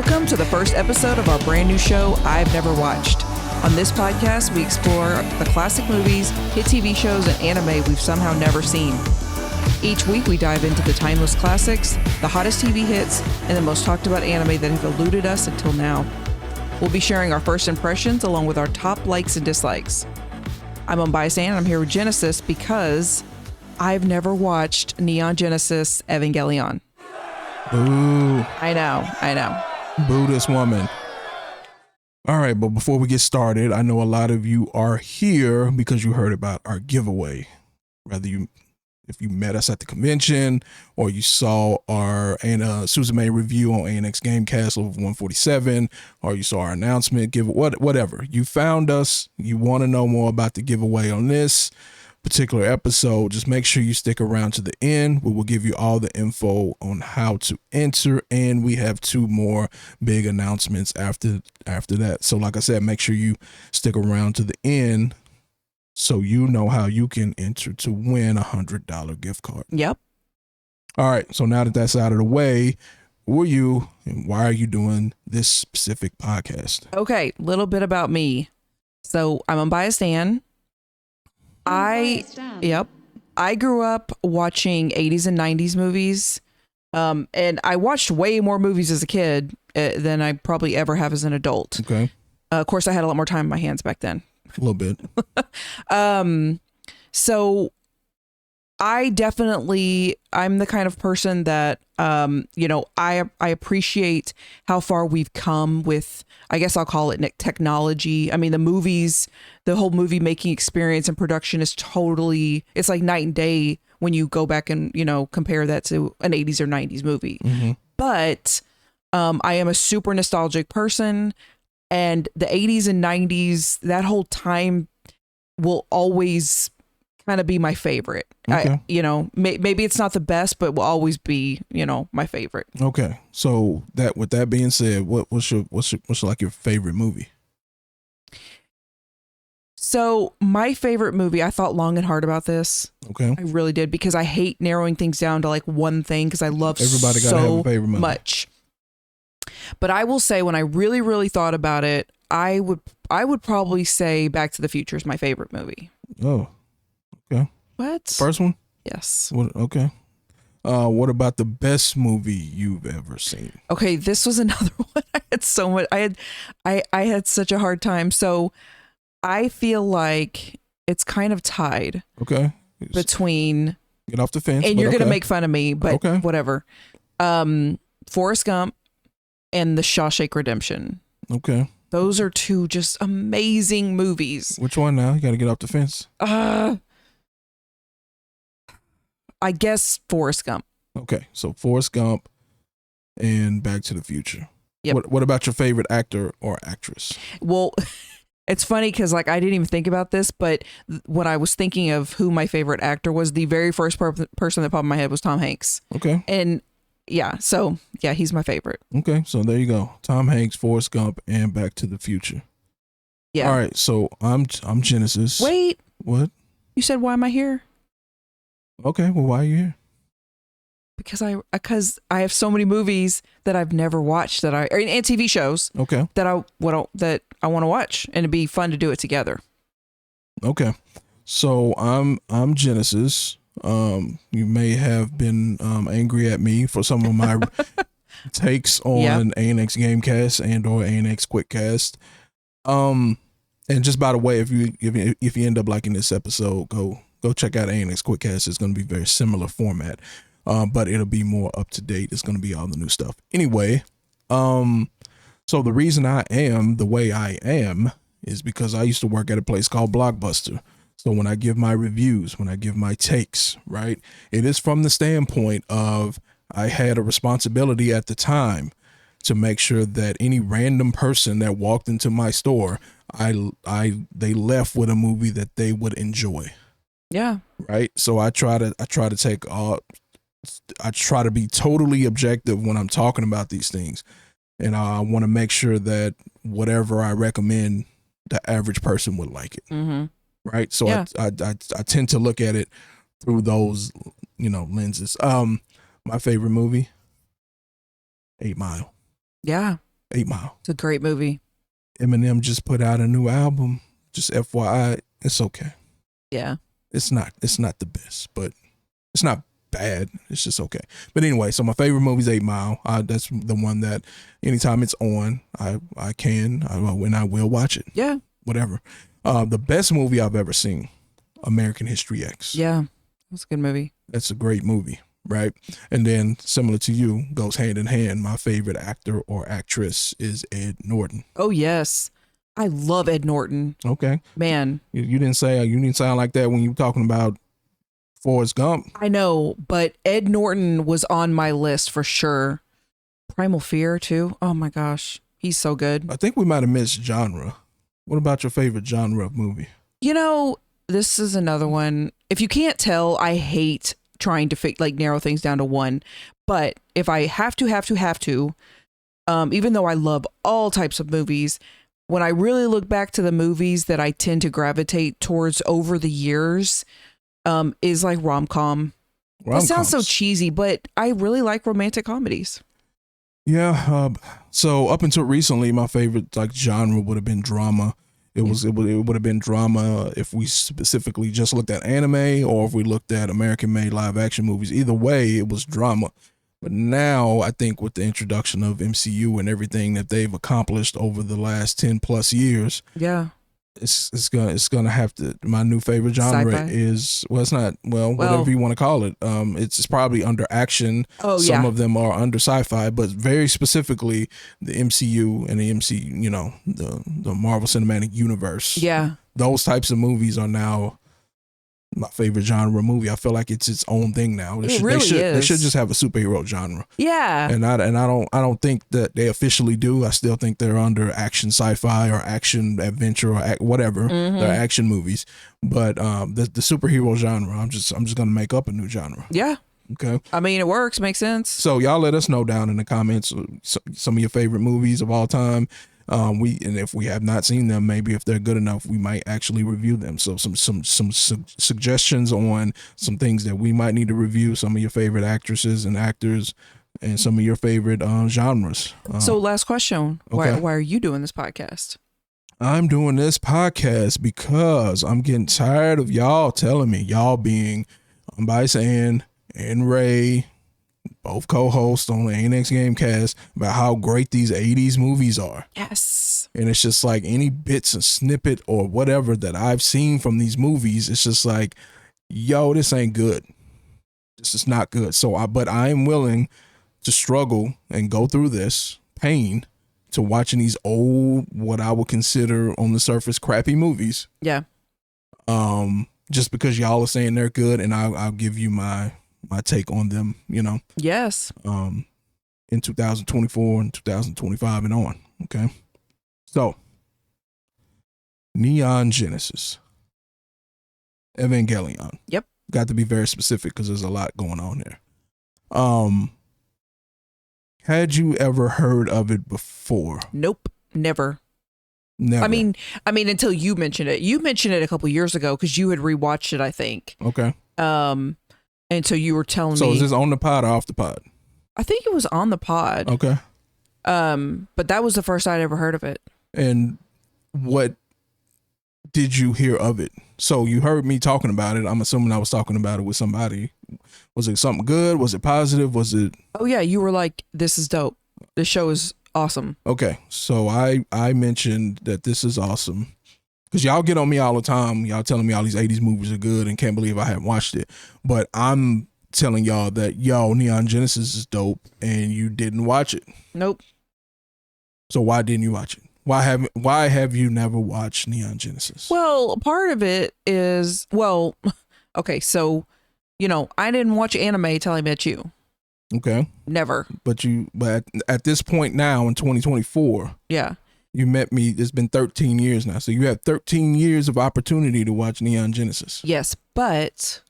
Welcome to the first episode of our brand new show, I've Never Watched. On this podcast, we explore the classic movies, hit TV shows, and anime we've somehow never seen. Each week, we dive into the timeless classics, the hottest TV hits, and the most talked about anime that have eluded us until now. We'll be sharing our first impressions along with our top likes and dislikes. I'm Unbiased Ann, and I'm here with Genesis because I've never watched Neon Genesis Evangelion. Boo. I know. Boo this woman. All right, but before we get started, I know a lot of you are here because you heard about our giveaway. If you met us at the convention or you saw our Suzume review on ANX Gamecast over 147, or you saw our announcement, whatever. You found us, you want to know more about the giveaway on this particular episode, just make sure you stick around to the end. We will give you all the info on how to enter, and we have two more big announcements after that. So like I said, make sure you stick around to the end so you know how you can enter to win $100 gift card. Yep. All right, so now that that's out of the way, who are you and why are you doing this specific podcast? Okay, a little bit about me. So I'm Unbiased Ann. I grew up watching 80s and 90s movies, and I watched way more movies as a kid than I probably ever have as an adult. Okay. Of course, I had a lot more time in my hands back then. A little bit. So I'm the kind of person that, I appreciate how far we've come with, I guess I'll call it technology. I mean, the whole movie making experience and production is it's like night and day when you go back and, compare that to an 80s or 90s movie. Mm-hmm. But I am a super nostalgic person, and the 80s and 90s, that whole time will always kind of be my favorite. Okay. Maybe it's not the best, but will always be, my favorite. Okay. So with that being said, what's like your favorite movie? So my favorite movie, I thought long and hard about this. Okay. I really did, because I hate narrowing things down to like one thing, because I love everybody gotta have a favorite movie. Much. But I will say, when I really, really thought about it, I would probably say Back to the Future is my favorite movie. Oh, okay. What? First one? Yes. Okay. What about the best movie you've ever seen? Okay, this was another one. I had so much. I had such a hard time. So I feel like it's kind of tied. Okay. Between. Get off the fence. And you're gonna make fun of me, but okay. Whatever. Forrest Gump and The Shawshank Redemption. Okay. Those are two just amazing movies. Which one now? You got to get off the fence. I guess Forrest Gump. Okay, so Forrest Gump and Back to the Future. Yep. What about your favorite actor or actress? Well, it's funny because I didn't even think about this, but when I was thinking of who my favorite actor was, the very first person that popped in my head was Tom Hanks. Okay. And he's my favorite. Okay, so there you go. Tom Hanks, Forrest Gump, and Back to the Future. Yeah. All right, so I'm Genesis. Wait. What? You said, why am I here? Okay, well, why are you here? Because I have so many movies that I've never watched and TV shows. Okay. That I want to watch, and it'd be fun to do it together. Okay, so I'm Genesis. You may have been angry at me for some of my takes on ANX Gamecast and or ANX Quickcast. And just by the way, if you end up liking this episode, go check out ANX Quickcast. It's going to be very similar format, but it'll be more up to date. It's going to be all the new stuff. Anyway, so the reason I am the way I am is because I used to work at a place called Blockbuster. So when I give my reviews, when I give my takes, right, it is from the standpoint of I had a responsibility at the time to make sure that any random person that walked into my store, they left with a movie that they would enjoy. Yeah. Right. So I try to be totally objective when I'm talking about these things, and I want to make sure that whatever I recommend, the average person would like it. Mm-hmm. Right. So yeah. I tend to look at it through those, lenses. My favorite movie, 8 Mile. Yeah. 8 Mile. It's a great movie. Eminem just put out a new album. Just FYI, it's okay. Yeah. It's not the best, but it's not bad. It's just okay. But anyway, so my favorite movie is 8 Mile. That's the one that anytime it's on, I will watch it. Yeah. Whatever. The best movie I've ever seen, American History X. Yeah. That's a good movie. That's a great movie, right? And then similar to you, goes hand in hand. My favorite actor or actress is Ed Norton. Oh yes. I love Ed Norton. Okay. Man. You didn't sound like that when you were talking about Forrest Gump. I know, but Ed Norton was on my list for sure. Primal Fear too. Oh my gosh. He's so good. I think we might have missed genre. What about your favorite genre of movie? You know, this is another one. If you can't tell, I hate trying to narrow things down to one. But if I have to, even though I love all types of movies, when I really look back to the movies that I tend to gravitate towards over the years, is like rom-com. It sounds so cheesy, but I really like romantic comedies. Yeah. So up until recently, my favorite genre would have been drama. It would have been drama if we specifically just looked at anime or if we looked at American-made live-action movies. Either way, it was drama. But now I think with the introduction of MCU and everything that they've accomplished over the last 10 plus years, yeah, it's gonna have to. My new favorite genre Sci-fi. is whatever you want to call it. It's probably under action. Oh, Some yeah. of them are under sci-fi, but very specifically the MCU and the the Marvel Cinematic Universe. Yeah. Those types of movies are now my favorite genre movie. I feel like it's its own thing now. It really is. They should just have a superhero genre. Yeah. And I don't think that they officially do. I still think they're under action sci-fi or action adventure or whatever. Mm-hmm. They're action movies. But the superhero genre, I'm just gonna make up a new genre. Yeah. Okay. I mean, it works. Makes sense. So y'all let us know down in the comments some of your favorite movies of all time. And if we have not seen them, maybe if they're good enough, we might actually review them. So some suggestions on some things that we might need to review. Some of your favorite actresses and actors, and some of your favorite genres. So last question: okay. Why are you doing this podcast? I'm doing this podcast because I'm getting tired of y'all telling me, y'all being Unbiased and Ray, both co-hosts on the ANX Gamecast, about how great these 80s movies are. Yes. And it's just like any bits and snippet or whatever that I've seen from these movies, it's just like, yo, this ain't good. This is not good. But I am willing to struggle and go through this pain to watching these old, what I would consider on the surface crappy movies. Yeah. Just because y'all are saying they're good, and I'll give you my take on them, Yes. in 2024 and 2025 and on. Okay. So Neon Genesis Evangelion. Yep. Got to be very specific because there's a lot going on there. Had you ever heard of it before? Nope. Never. Never. I mean, until you mentioned it. You mentioned it a couple years ago because you had rewatched it, I think. Okay. And so you were telling me. So is this on the pod or off the pod? I think it was on the pod. Okay. But that was the first I'd ever heard of it. And what did you hear of it? So you heard me talking about it. I'm assuming I was talking about it with somebody. Was it something good? Was it positive? Was it? Oh yeah, you were like, "This is dope. This show is awesome." Okay, so I mentioned that this is awesome because y'all get on me all the time. Y'all telling me all these 80s movies are good and can't believe I haven't watched it. But I'm telling y'all that Neon Genesis is dope and you didn't watch it. Nope. So why didn't you watch it? Why have you never watched Neon Genesis? Well, part of it is, okay, so, I didn't watch anime till I met you. Okay. Never. But at this point now in 2024, yeah, you met me. It's been 13 years now. So you have 13 years of opportunity to watch Neon Genesis. Yes, but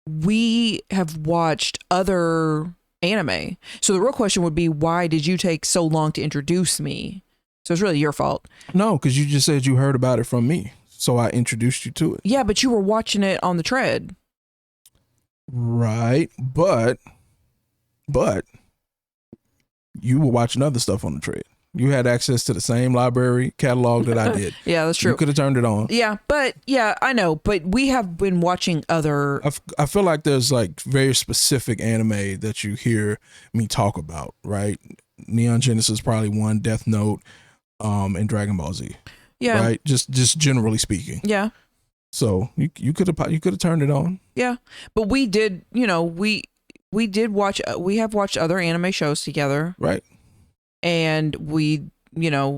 we have watched other anime. So the real question would be, why did you take so long to introduce me? So it's really your fault. No, because you just said you heard about it from me. So I introduced you to it. Yeah, but you were watching it on the tread. Right. But you were watching other stuff on the tread. You had access to the same library catalog that I did. Yeah, that's true. You could have turned it on. Yeah, but yeah, I know. But we have been watching other. I feel like there's like very specific anime that you hear me talk about, right? Neon Genesis probably one, Death Note, and Dragon Ball Z. Yeah. Right. Just generally speaking. Yeah. So you could have turned it on. Yeah, but we did. We did watch. We have watched other anime shows together. Right. And we,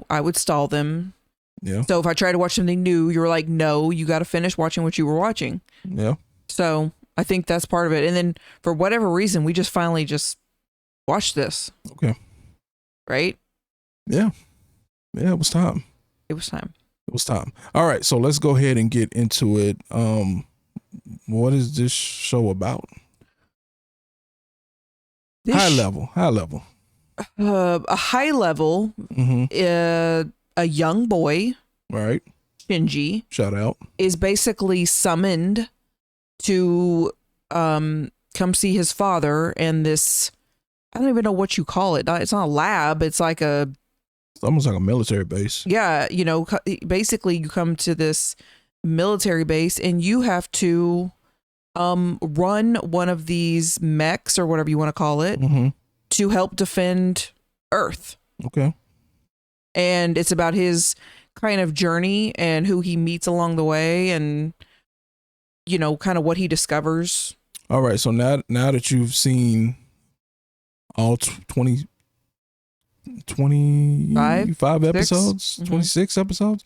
I would stall them. Yeah. So if I tried to watch something new, you were like, no, you got to finish watching what you were watching. Yeah. So I think that's part of it. And then for whatever reason, we just finally just watched this. Okay. Right? Yeah. Yeah, it was time. It was time. It was time. All right, so let's go ahead and get into it. What is this show about? High level. A high level, a young boy, right? Shinji, shout out, is basically summoned to come see his father. And this, I don't even know what you call it. It's not a lab. It's like it's almost like a military base. Yeah, basically you come to this military base and you have to run one of these mechs or whatever you want to call it to help defend Earth. Okay. And it's about his kind of journey and who he meets along the way and, kind of what he discovers. All right. So now that you've seen all 25 episodes, 26 episodes.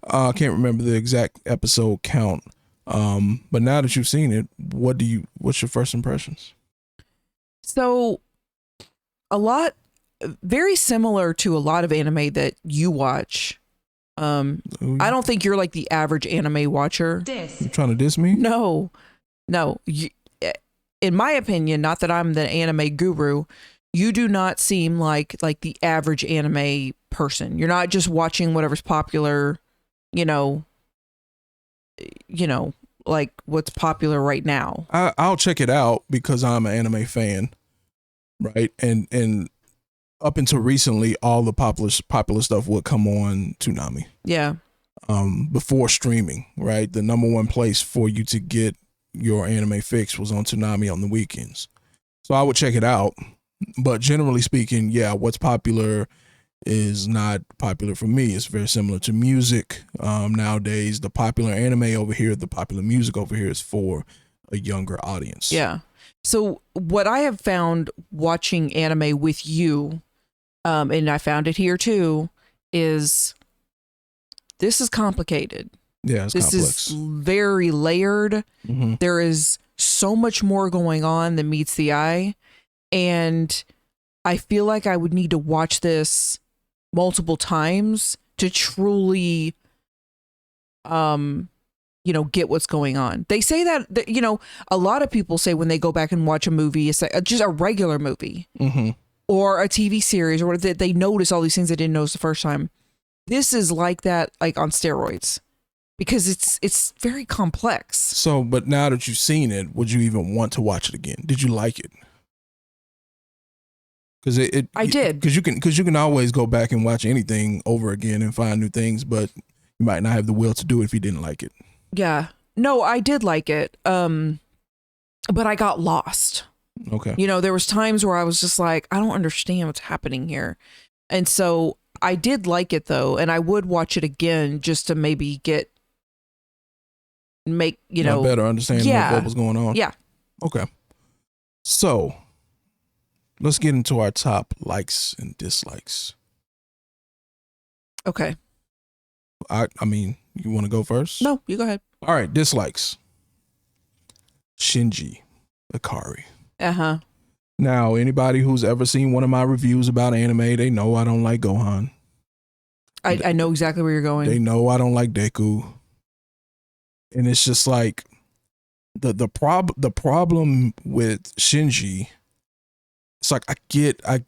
I can't remember the exact episode count. But now that you've seen it, what's your first impressions? So very similar to a lot of anime that you watch. I don't think you're like the average anime watcher. You trying to diss me? No. In my opinion, not that I'm the anime guru, you do not seem like the average anime person. You're not just watching whatever's popular, like what's popular right now. I'll check it out because I'm an anime fan, right? And up until recently, all the popular stuff would come on Toonami. Yeah. Before streaming, right? The number one place for you to get your anime fix was on Toonami on the weekends. So I would check it out. But generally speaking, yeah, what's popular is not popular for me. It's very similar to music. Nowadays, the popular anime over here, the popular music over here is for a younger audience. Yeah. So what I have found watching anime with you, and I found it here too, is this is complicated. Yeah, it's complex. This is very layered. There is so much more going on than meets the eye. And I feel like I would need to watch this multiple times to truly, get what's going on. They say that, a lot of people say when they go back and watch a movie, it's like just a regular movie or a TV series, or that they notice all these things they didn't notice the first time. This is like that, like on steroids, because it's very complex. So, but now that you've seen it, would you even want to watch it again? Did you like it? Because I did. Because you can always go back and watch anything over again and find new things, but you might not have the will to do it if you didn't like it. Yeah. No, I did like it. But I got lost. Okay. There was times where I was just like, I don't understand what's happening here. And so I did like it though, and I would watch it again just to maybe make a better understanding of what was going on. Yeah. Okay. So let's get into our top likes and dislikes. Okay. I mean, you want to go first? No, you go ahead. All right, dislikes. Shinji Ikari. Now, anybody who's ever seen one of my reviews about anime, they know I don't like Gohan. I know exactly where you're going. They know I don't like Deku. And it's just like the problem with Shinji. It's like I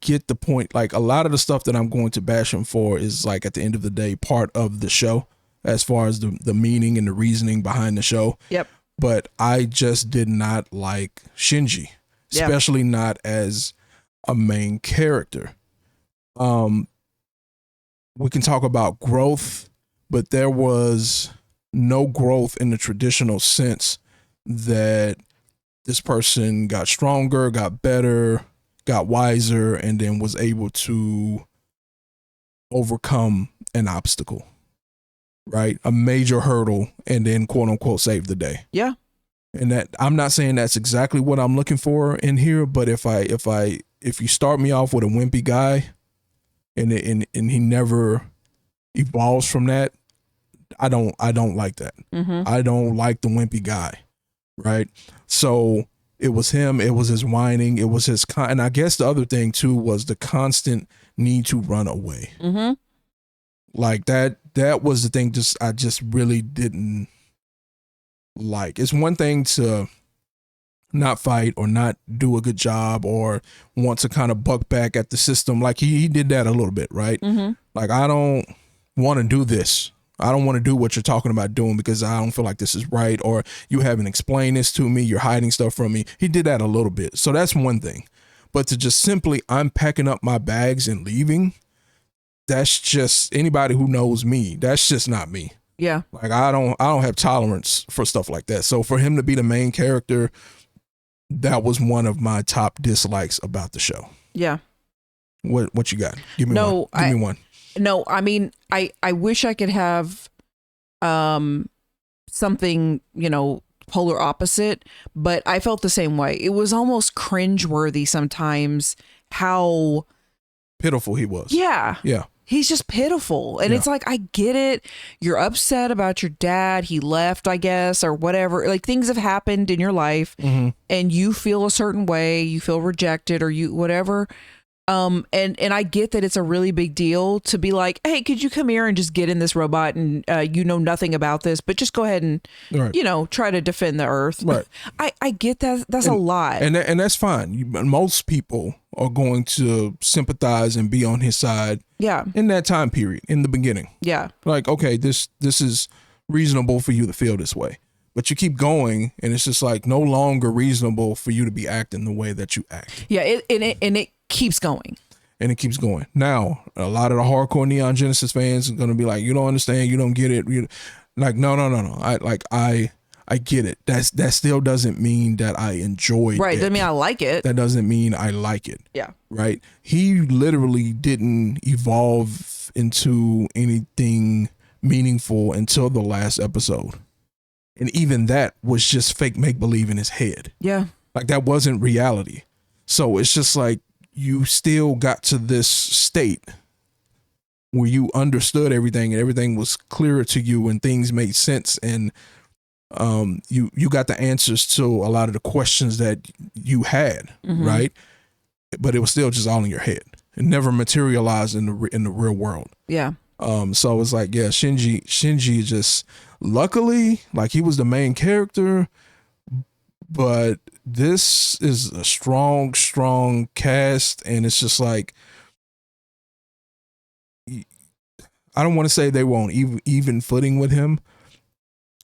get the point. Like a lot of the stuff that I'm going to bash him for is like at the end of the day part of the show, as far as the meaning and the reasoning behind the show. Yep. But I just did not like Shinji, especially not as a main character. we can talk about growth, but there was no growth in the traditional sense that this person got stronger, got better, got wiser, and then was able to overcome an obstacle, right? A major hurdle, and then quote unquote save the day. Yeah. And that, I'm not saying that's exactly what I'm looking for in here, but if you start me off with a wimpy guy and he never evolves from that, I don't like that. Mm-hmm. I don't like the wimpy guy, right? So it was him, it was his whining, it was his and I guess the other thing too was the constant need to run away. Mm-hmm. Like that was the thing I just really didn't like. It's one thing to not fight or not do a good job or want to kind of buck back at the system. Like he did that a little bit, right? Mm-hmm. Like, I don't want to do this. I don't want to do what you're talking about doing because I don't feel like this is right, or you haven't explained this to me. You're hiding stuff from me. He did that a little bit. So that's one thing. But to just simply, I'm packing up my bags and leaving, that's just, anybody who knows me, that's just not me. Yeah. Like, I don't have tolerance for stuff like that. So for him to be the main character, that was one of my top dislikes about the show. Yeah. What you got? Give me one. Give me one. No, I mean, I wish I could have something, polar opposite, but I felt the same way. It was almost cringeworthy sometimes how pitiful he was. Yeah. Yeah. He's just pitiful. And it's like, I get it. You're upset about your dad. He left, I guess, or whatever. Like, things have happened in your life and you feel a certain way. You feel rejected or you whatever. And I get that it's a really big deal to be like, hey, could you come here and just get in this robot and you know nothing about this, but just go ahead and, try to defend the earth. Right. I get that. That's a lot. And that's fine. Most people are going to sympathize and be on his side. Yeah. In that time period, in the beginning. Yeah. Like, okay, this is reasonable for you to feel this way. But you keep going and it's just like no longer reasonable for you to be acting the way that you act. Yeah. It keeps going. And it keeps going. Now, a lot of the hardcore Neon Genesis fans are going to be like, you don't understand. You don't get it. Like, no. I get it. That still doesn't mean that I enjoy it. Right. Doesn't mean I like it. That doesn't mean I like it. Yeah. Right. He literally didn't evolve into anything meaningful until the last episode. And even that was just fake make-believe in his head. Yeah. Like, that wasn't reality. So it's just like, you still got to this state where you understood everything and everything was clearer to you and things made sense. And you got the answers to a lot of the questions that you had, right? But it was still just all in your head. It never materialized in the real world. Yeah. So it's like, yeah, Shinji just, luckily, like, he was the main character, but this is a strong cast, and it's just like, I don't want to say they were on even footing with him,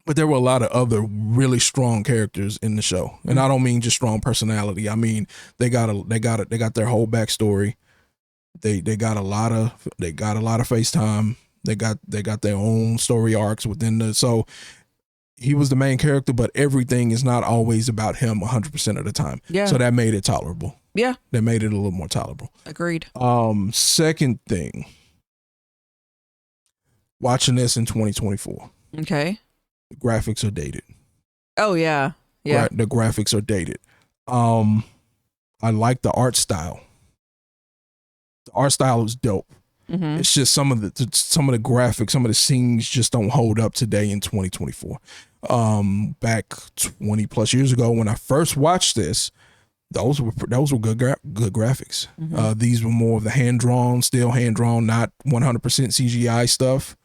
but there were a lot of other really strong characters in the show. And I don't mean just strong personality. I mean, they got their whole backstory. They got a lot of FaceTime. They got their own story arcs within so he was the main character, but everything is not always about him 100% of the time. Yeah. So that made it tolerable. Yeah. That made it a little more tolerable. Agreed. Second thing, watching this in 2024. Okay. The graphics are dated. Oh yeah. Yeah. The graphics are dated. I like the art style. The art style is dope. It's just some of the graphics, some of the scenes just don't hold up today in 2024. Back 20 plus years ago when I first watched this, those were good graphics. These were more of the still hand drawn, not 100% CGI stuff,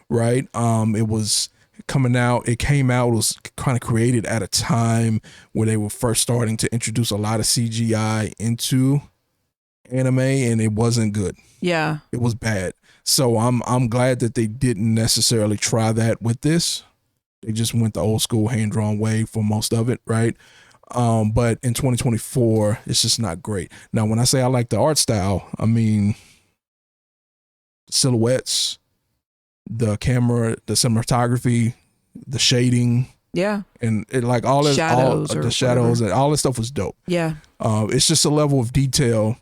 right? It was coming out. It came out. It was kind of created at a time where they were first starting to introduce a lot of CGI into anime, and it wasn't good. Yeah. It was bad. So I'm glad that they didn't necessarily try that with this. They just went the old school hand-drawn way for most of it, right? But in 2024, it's just not great. Now, when I say I like the art style, I mean, silhouettes, the camera, the cinematography, the shading. Yeah. And it, like all this, all the shadows and all this stuff was dope. Yeah. It's just a level of detail,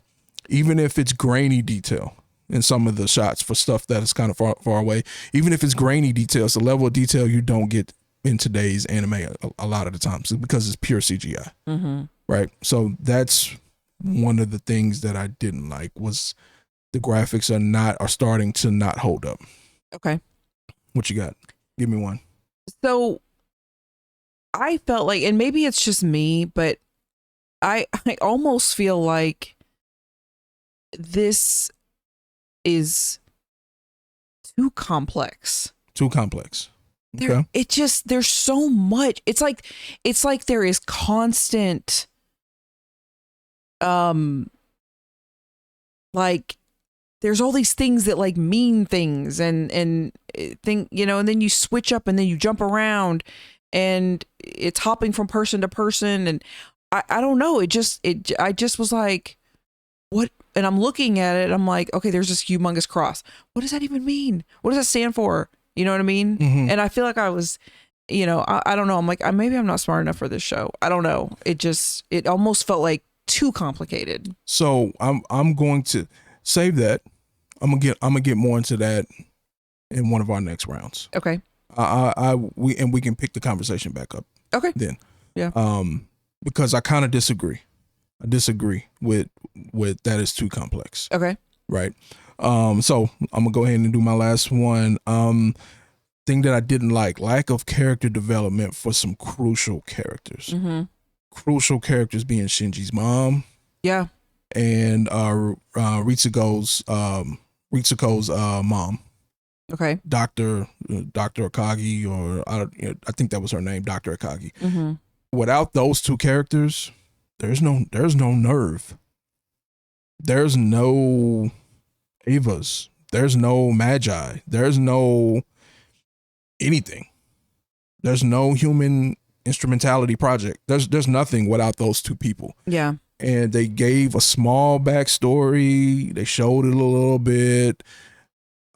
even if it's grainy detail in some of the shots for stuff that is kind of far away. Even if it's grainy detail, it's a level of detail you don't get in today's anime a lot of the times because it's pure CGI. Mm-hmm. Right. So that's one of the things that I didn't like was the graphics are starting to not hold up. Okay. What you got? Give me one. So I felt like, and maybe it's just me, but I almost feel like this is too complex. Too complex. Okay. There's so much. It's like there is constant like there's all these things that like mean things and think, you know, and then you switch up and then you jump around and it's hopping from person to person. And I don't know. I just was like, what? And I'm looking at it. I'm like, okay, there's this humongous cross. What does that even mean? What does that stand for? You know what I mean? Mm-hmm. And I feel like I was, you know, I don't know. I'm like, maybe I'm not smart enough for this show. I don't know. It almost felt like too complicated. So I'm going to save that. I'm gonna get more into that in one of our next rounds. Okay. We can pick the conversation back up. Okay. Then. Yeah. Because I kind of disagree. I disagree with that is too complex. Okay. Right. So I'm gonna go ahead and do my last one. Thing that I didn't like, lack of character development for some crucial characters. Mm-hmm. Crucial characters being Shinji's mom. Yeah. And Ritsuko's mom. Okay. Dr. Akagi, or I think that was her name, Dr. Akagi. Mm-hmm. Without those two characters, there's no Nerve. There's no Avas. There's no Magi. There's no anything. There's no human instrumentality project. There's nothing without those two people. Yeah. And they gave a small backstory. They showed it a little bit.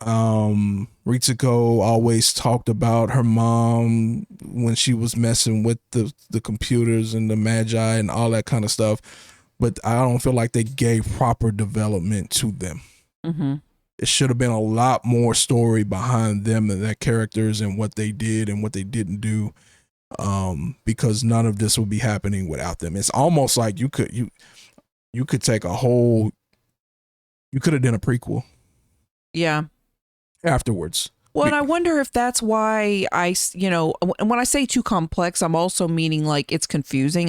Ritsuko always talked about her mom when she was messing with the computers and the Magi and all that kind of stuff. But I don't feel like they gave proper development to them. Mm-hmm. It should have been a lot more story behind them and their characters and what they did and what they didn't do. Because none of this would be happening without them. It's almost like you could take you could have done a prequel. Yeah. Afterwards. Well, and I wonder if that's why and when I say too complex, I'm also meaning like it's confusing.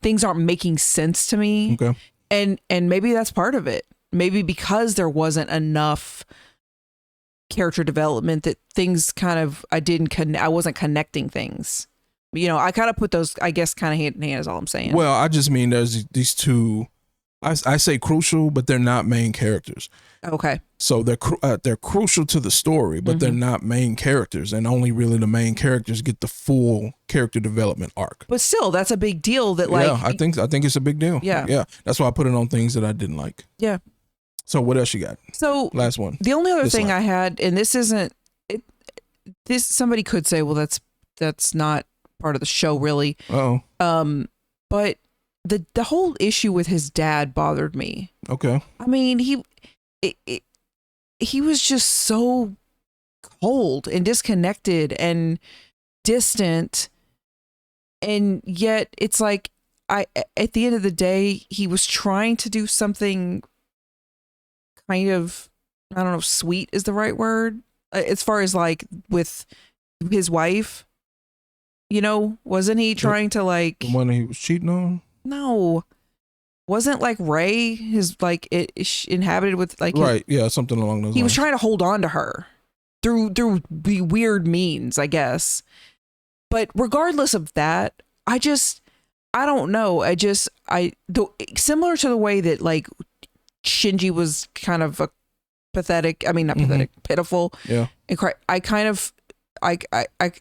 Things aren't making sense to me. Okay. And maybe that's part of it. Maybe because there wasn't enough character development that things kind of, I wasn't connecting things. You know, I kind of put those, I guess, kind of hand in hand is all I'm saying. Well, I just mean there's these two, I say crucial, but they're not main characters. Okay. So they're crucial to the story, but they're not main characters, and only really the main characters get the full character development arc. But still, that's a big deal. Yeah, I think it's a big deal. Yeah. That's why I put it on things that I didn't like. Yeah. So what else you got? So last one. The only other thing I had, and this isn't it. This somebody could say, well, that's not part of the show, really. Oh. But the whole issue with his dad bothered me. Okay. I mean, he was just so cold and disconnected and distant, and yet it's like at the end of the day, he was trying to do something kind of, I don't know if sweet is the right word, as far as like with his wife, you know, wasn't he trying to like the one he was cheating on? No, wasn't like Ray his like inhabited with like right? Yeah, something along those lines. He was trying to hold on to her through the weird means, I guess. But regardless of that, I don't know. Similar to the way that like Shinji was kind of a pathetic. I mean, not pathetic, pitiful. Yeah. And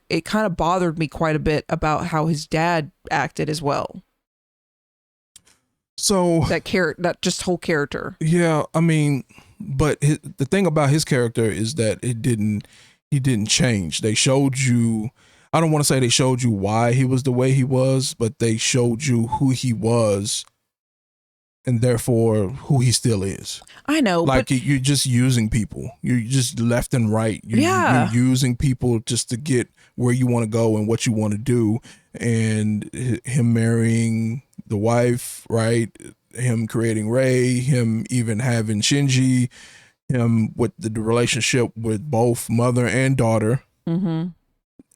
it kind of bothered me quite a bit about how his dad acted as well. So that just whole character. Yeah, I mean, but the thing about his character is that he didn't change. They showed you, I don't want to say they showed you why he was the way he was, but they showed you who he was and therefore who he still is. I know. Like, but you're just using people. You're just left and right. You're using people just to get where you want to go and what you want to do. And him marrying the wife, right? Him creating Rei, him even having Shinji, him with the relationship with both mother and daughter,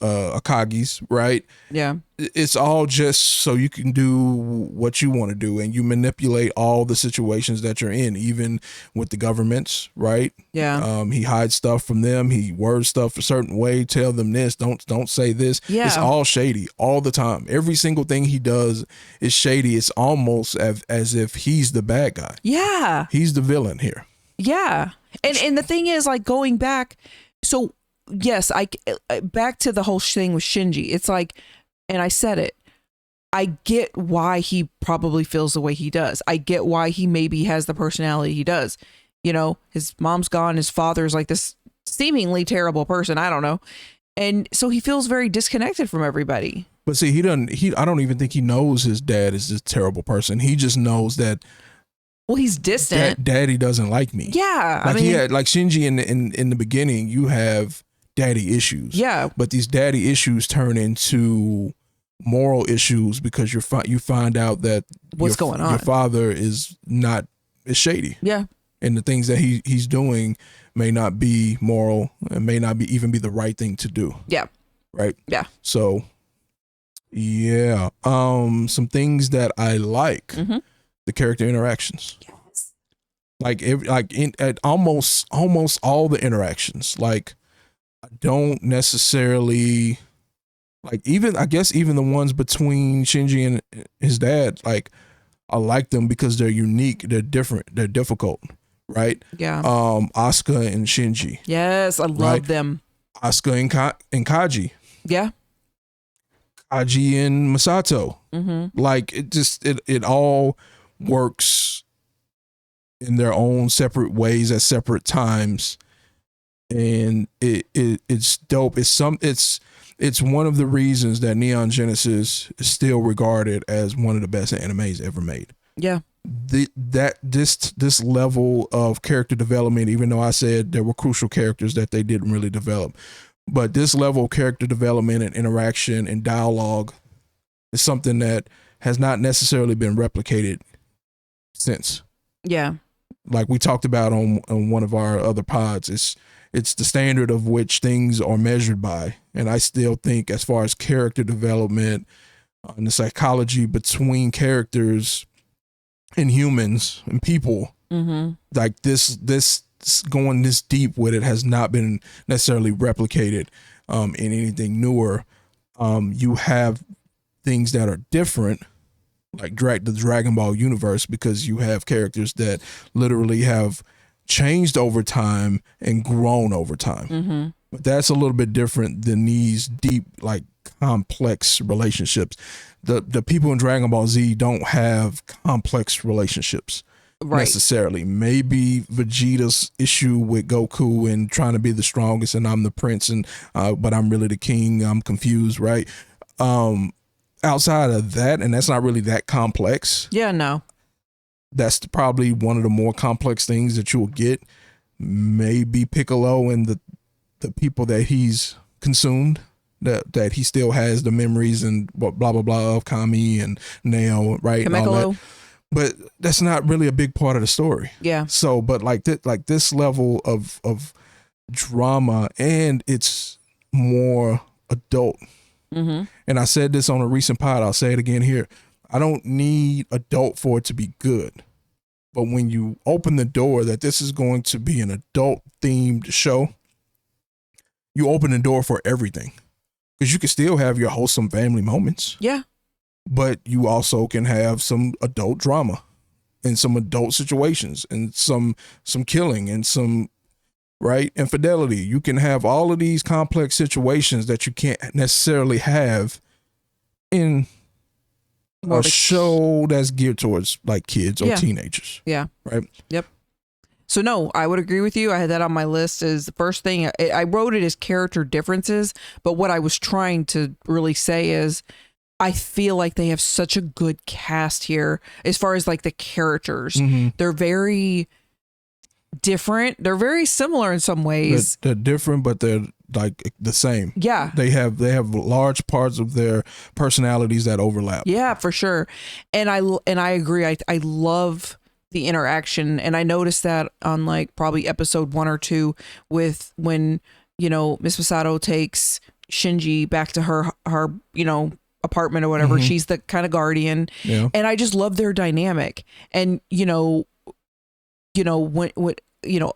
Akagi's, right? Yeah. It's all just so you can do what you want to do, and you manipulate all the situations that you're in, even with the governments, right? Yeah. He hides stuff from them. He words stuff a certain way. Tell them this. Don't say this. Yeah. It's all shady all the time. Every single thing he does is shady. It's almost as if he's the bad guy. Yeah. He's the villain here. Yeah. And the thing is, like, going back, so yes, back to the whole thing with Shinji. It's like, and I said it, I get why he probably feels the way he does. I get why he maybe has the personality he does. You know, his mom's gone. His father's like this seemingly terrible person. I don't know. And so he feels very disconnected from everybody. But see, I don't even think he knows his dad is this terrible person. He just knows that, well, he's distant. Daddy doesn't like me. Yeah. Like, he had, like Shinji in the beginning, you have daddy issues. Yeah. But these daddy issues turn into moral issues because you find out that what's going on. Your father is shady. Yeah. And the things that he's doing may not be moral and may not even be the right thing to do. Yeah. Right? Yeah. So yeah. Some things that I like. The character interactions. Yes. Like at almost all the interactions. Like, I don't necessarily like, even the ones between Shinji and his dad, like, I like them because they're unique, they're different, they're difficult, right? Yeah. Asuka and Shinji. Yes, I love them. Asuka and Kaji. Yeah. Kaji and Masato. Like, it all works in their own separate ways at separate times, and it's dope. It's one of the reasons that Neon Genesis is still regarded as one of the best animes ever made. Yeah. This level of character development, even though I said there were crucial characters that they didn't really develop, but this level of character development and interaction and dialogue is something that has not necessarily been replicated since. Yeah. Like we talked about on one of our other pods, it's the standard of which things are measured by. And I still think, as far as character development and the psychology between characters and humans and people, like this going this deep with it has not been necessarily replicated in anything newer. You have things that are different, like the Dragon Ball universe, because you have characters that literally have changed over time and grown over time. But that's a little bit different than these deep, like, complex relationships. The people in Dragon Ball Z don't have complex relationships necessarily. Maybe Vegeta's issue with Goku and trying to be the strongest and I'm the prince and but I'm really the king, I'm confused, right? Outside of that, and that's not really that complex. Yeah, no. That's probably one of the more complex things that you will get. Maybe Piccolo and the people that he's consumed, that he still has the memories and blah blah blah of Kami and Neo, right? And all that. But that's not really a big part of the story. Yeah. So, but like this level of drama, and it's more adult. And I said this on a recent pod, I'll say it again here. I don't need adult for it to be good. But when you open the door that this is going to be an adult themed show, you open the door for everything. Because you can still have your wholesome family moments. Yeah. But you also can have some adult drama and some adult situations and some killing and some infidelity. You can have all of these complex situations that you can't necessarily have in a show that's geared towards like kids or teenagers. Yeah. Right. Yep. So no, I would agree with you. I had that on my list as the first thing. I wrote it as character differences, but what I was trying to really say is I feel like they have such a good cast here as far as like the characters. Mm-hmm. They're very different. They're very similar in some ways. They're different, but they're like the same. Yeah. They have large parts of their personalities that overlap. Yeah, for sure. And I agree. I love the interaction, and I noticed that on like probably episode 1 or 2 with when, you know, Miss Masato takes Shinji back to her you know, apartment or whatever. Mhm. She's the kind of guardian. Yeah. And I just love their dynamic. And when you know,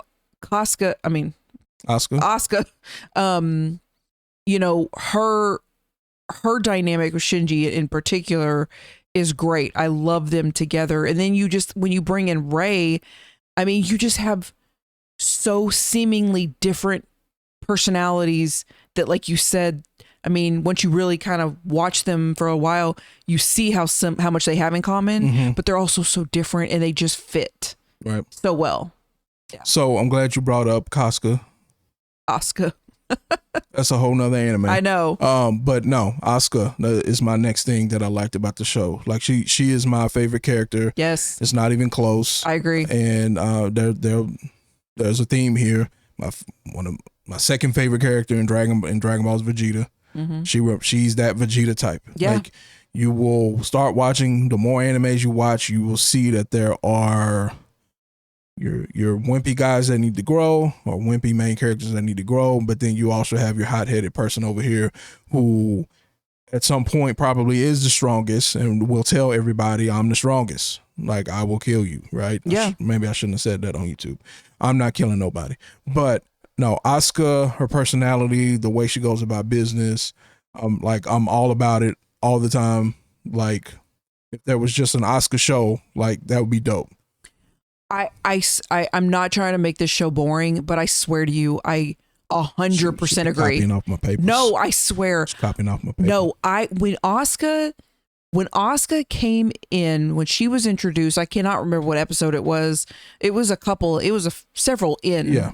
Asuka, you know, her dynamic with Shinji in particular is great. I love them together. And then when you bring in Rei, I mean, you just have so seemingly different personalities that, like you said, I mean, once you really kind of watch them for a while, you see how much they have in common, Mhm. but they're also so different and they just fit Right. so well. So I'm glad you brought up Casca. Asuka. That's a whole nother anime. I know. But no, Asuka is my next thing that I liked about the show. Like she is my favorite character. Yes. It's not even close. I agree. And there's a theme here. One of my second favorite character in Dragon Ball is Vegeta. Mm-hmm. She's that Vegeta type. Yeah. Like you will start watching, the more animes you watch, you will see that there are your wimpy guys that need to grow, or wimpy main characters that need to grow, but then you also have your hot-headed person over here who at some point probably is the strongest and will tell everybody, I'm the strongest, like I will kill you, right? Yeah. Maybe I shouldn't have said that on YouTube. I'm not killing nobody. But no, Asuka, her personality, the way she goes about business, I'm all about it all the time. Like if there was just an Asuka show, like that would be dope. I'm not trying to make this show boring, but I swear to you, I 100% agree. Copying off my papers. No, I swear. Just copying off my papers. No, when Asuka came in, when she was introduced, I cannot remember what episode it was. It was several in. Yeah.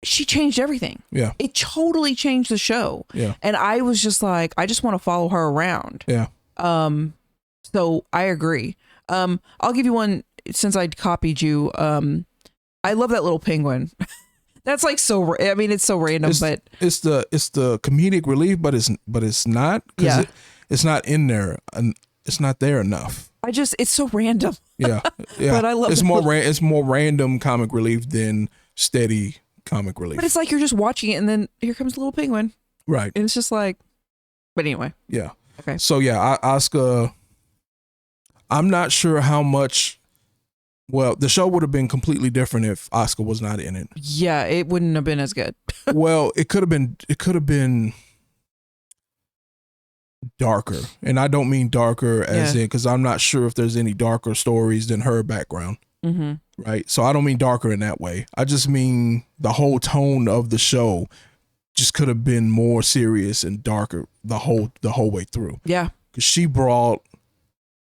She changed everything. Yeah. It totally changed the show. Yeah. And I was just like, I just want to follow her around. Yeah. So I agree. I'll give you one since I copied you. I love that little penguin. That's like so. I mean, it's so random, but it's the comedic relief, but it's not. Yeah. It's not in there, and it's not there enough. it's so random. Yeah. But I love it's it. it's more random comic relief than steady comic relief. But it's like you're just watching it, and then here comes the little penguin, right? and it's just like. But anyway. Yeah. Okay. So yeah, Asuka. I'm not sure how much. Well, the show would have been completely different if Asuka was not in it. Yeah, it wouldn't have been as good. Well, it could have been darker, and I don't mean darker as in, because I'm not sure if there's any darker stories than her background. Mm-hmm. Right. So I don't mean darker in that way. I just mean the whole tone of the show just could have been more serious and darker the whole way through. Yeah. Because she brought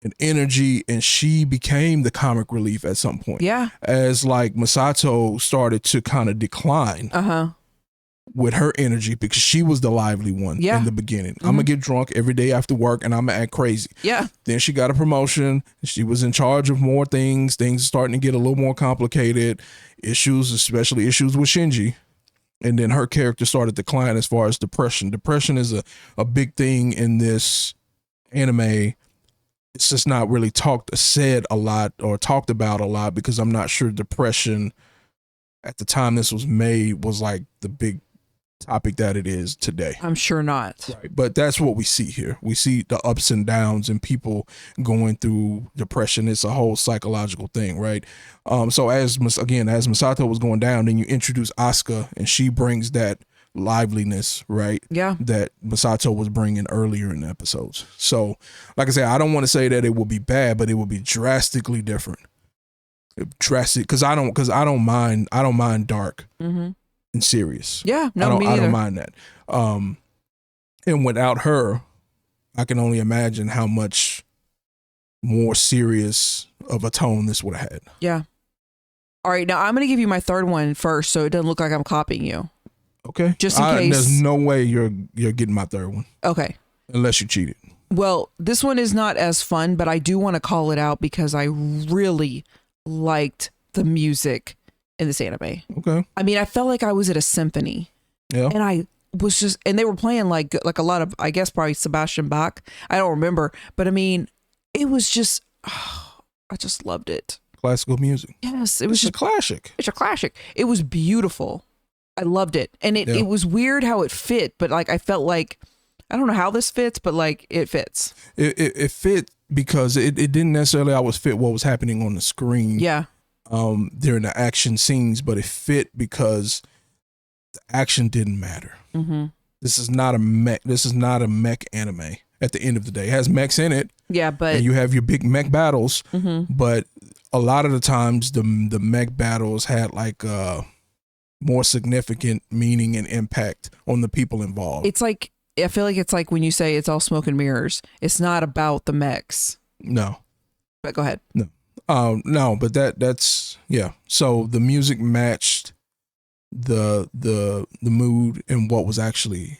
an energy, and she became the comic relief at some point. Yeah. As like Masato started to kind of decline with her energy, because she was the lively one in the beginning. I'm gonna get drunk every day after work and I'm gonna act crazy. Yeah. Then she got a promotion. She was in charge of more things. Things starting to get a little more complicated. Issues, especially issues with Shinji. And then her character started to decline as far as depression. Depression is a big thing in this anime. It's just not really said a lot or talked about a lot, because I'm not sure depression at the time this was made was like the big topic that it is today. I'm sure not. Right. But that's what we see here. We see the ups and downs and people going through depression. It's a whole psychological thing, right? So as Masato was going down, then you introduce Asuka, and she brings that liveliness, right? Yeah. That Masato was bringing earlier in the episodes. So, like I said, I don't want to say that it will be bad, but it will be drastically different. Drastic, because I don't mind dark and serious. Yeah, no, I me neither. don't mind that. And without her, I can only imagine how much more serious of a tone this would have had. Yeah. All right, now I'm going to give you my third one first, so it doesn't look like I'm copying you. Okay. Just in case. There's no way you're getting my third one. Okay. Unless you cheated. Well, this one is not as fun, but I do want to call it out because I really liked the music in this anime. Okay. I mean, I felt like I was at a symphony. Yeah. And I was just, and they were playing like a lot of, I guess probably Sebastian Bach. I don't remember, but I mean, it was just, I just loved it. Classical music. Yes, it was just a classic. It's a classic. It was beautiful. I loved it. And it was weird how it fit, but like I felt like, I don't know how this fits, but like it fits. It fit because it didn't necessarily always fit what was happening on the screen. Yeah. During the action scenes, but it fit because the action didn't matter. Mm-hmm. This is not a mech anime. At the end of the day, it has mechs in it. Yeah, but and you have your big mech battles. Mm-hmm. But a lot of the times, the mech battles had like more significant meaning and impact on the people involved. It's like, I feel like it's like when you say it's all smoke and mirrors. It's not about the mechs. No. But go ahead. No. No, but that's yeah. So the music matched the mood and what was actually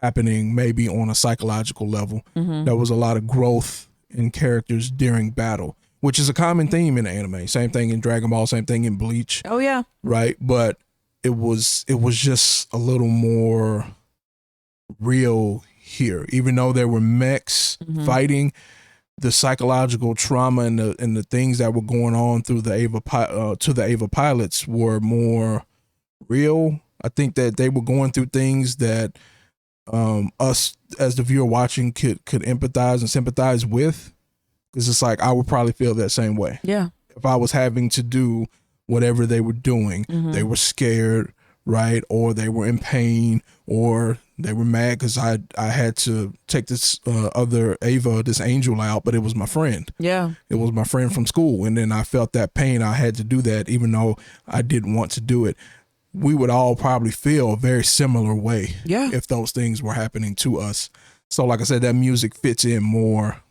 happening, maybe on a psychological level. Mm-hmm. There was a lot of growth in characters during battle, which is a common theme in anime. Same thing in Dragon Ball, same thing in Bleach. Oh yeah. Right? But it was just a little more real here. Even though there were mechs fighting, the psychological trauma and the things that were going on through the Eva pilots were more real. I think that they were going through things that us as the viewer watching could empathize and sympathize with, because it's like I would probably feel that same way. Yeah. If I was having to do whatever they were doing, they were scared, right? Or they were in pain, or they were mad because I had to take this other Ava, this angel out, but it was my friend. Yeah. It was my friend from school. And then I felt that pain. I had to do that even though I didn't want to do it. We would all probably feel a very similar way if those things were happening to us. So like I said, that music fits in more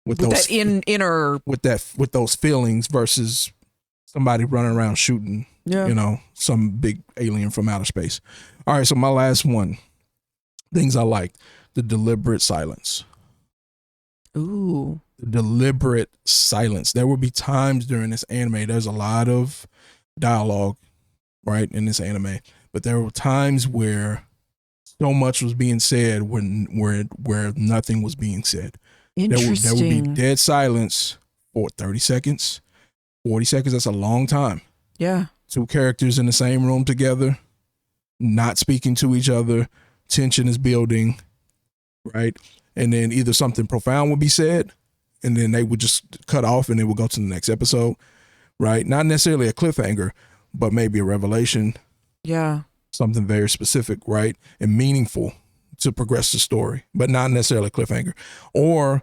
with those inner with those feelings versus somebody running around shooting, some big alien from outer space. All right, so my last one. Things I liked. The deliberate silence. Ooh. The deliberate silence. There will be times during this anime, there's a lot of dialogue, right, in this anime. But there were times where so much was being said where nothing was being said. Interesting. There would be dead silence for 30 seconds, 40 seconds. That's a long time. Yeah. Two characters in the same room together, not speaking to each other. Tension is building, right? And then either something profound would be said, and then they would just cut off and it would go to the next episode, right? Not necessarily a cliffhanger, but maybe a revelation. Yeah. Something very specific, right? And meaningful to progress the story, but not necessarily a cliffhanger. Or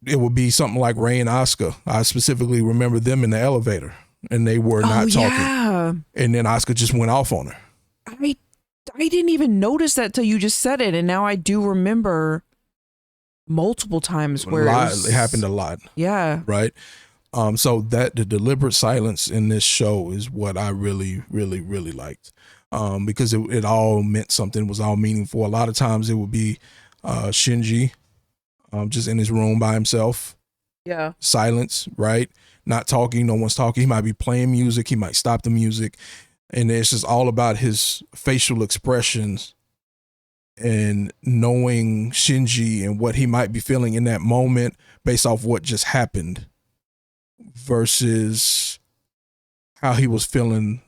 it would be something like Ray and Asuka. I specifically remember them in the elevator and they were not talking. Yeah. And then Asuka just went off on her. I didn't even notice that till you just said it, and now I do remember multiple times where it happened a lot. Yeah. Right. So that the deliberate silence in this show is what I really, really, really liked. Because it all meant something, was all meaningful. A lot of times it would be Shinji just in his room by himself. Yeah. Silence, right? Not talking, no one's talking. He might be playing music, he might stop the music. And it's just all about his facial expressions and knowing Shinji and what he might be feeling in that moment based off what just happened versus how he was feeling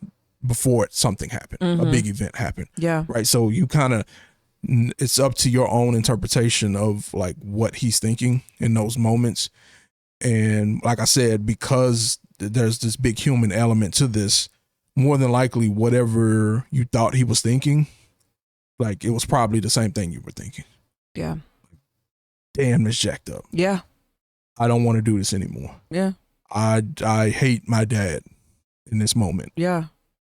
before something happened, a big event happened. Yeah. Right. So you it's up to your own interpretation of like what he's thinking in those moments. And like I said, because there's this big human element to this, more than likely, whatever you thought he was thinking, like it was probably the same thing you were thinking. Yeah. Damn, this jacked up. Yeah. I don't want to do this anymore. Yeah. I hate my dad in this moment. Yeah.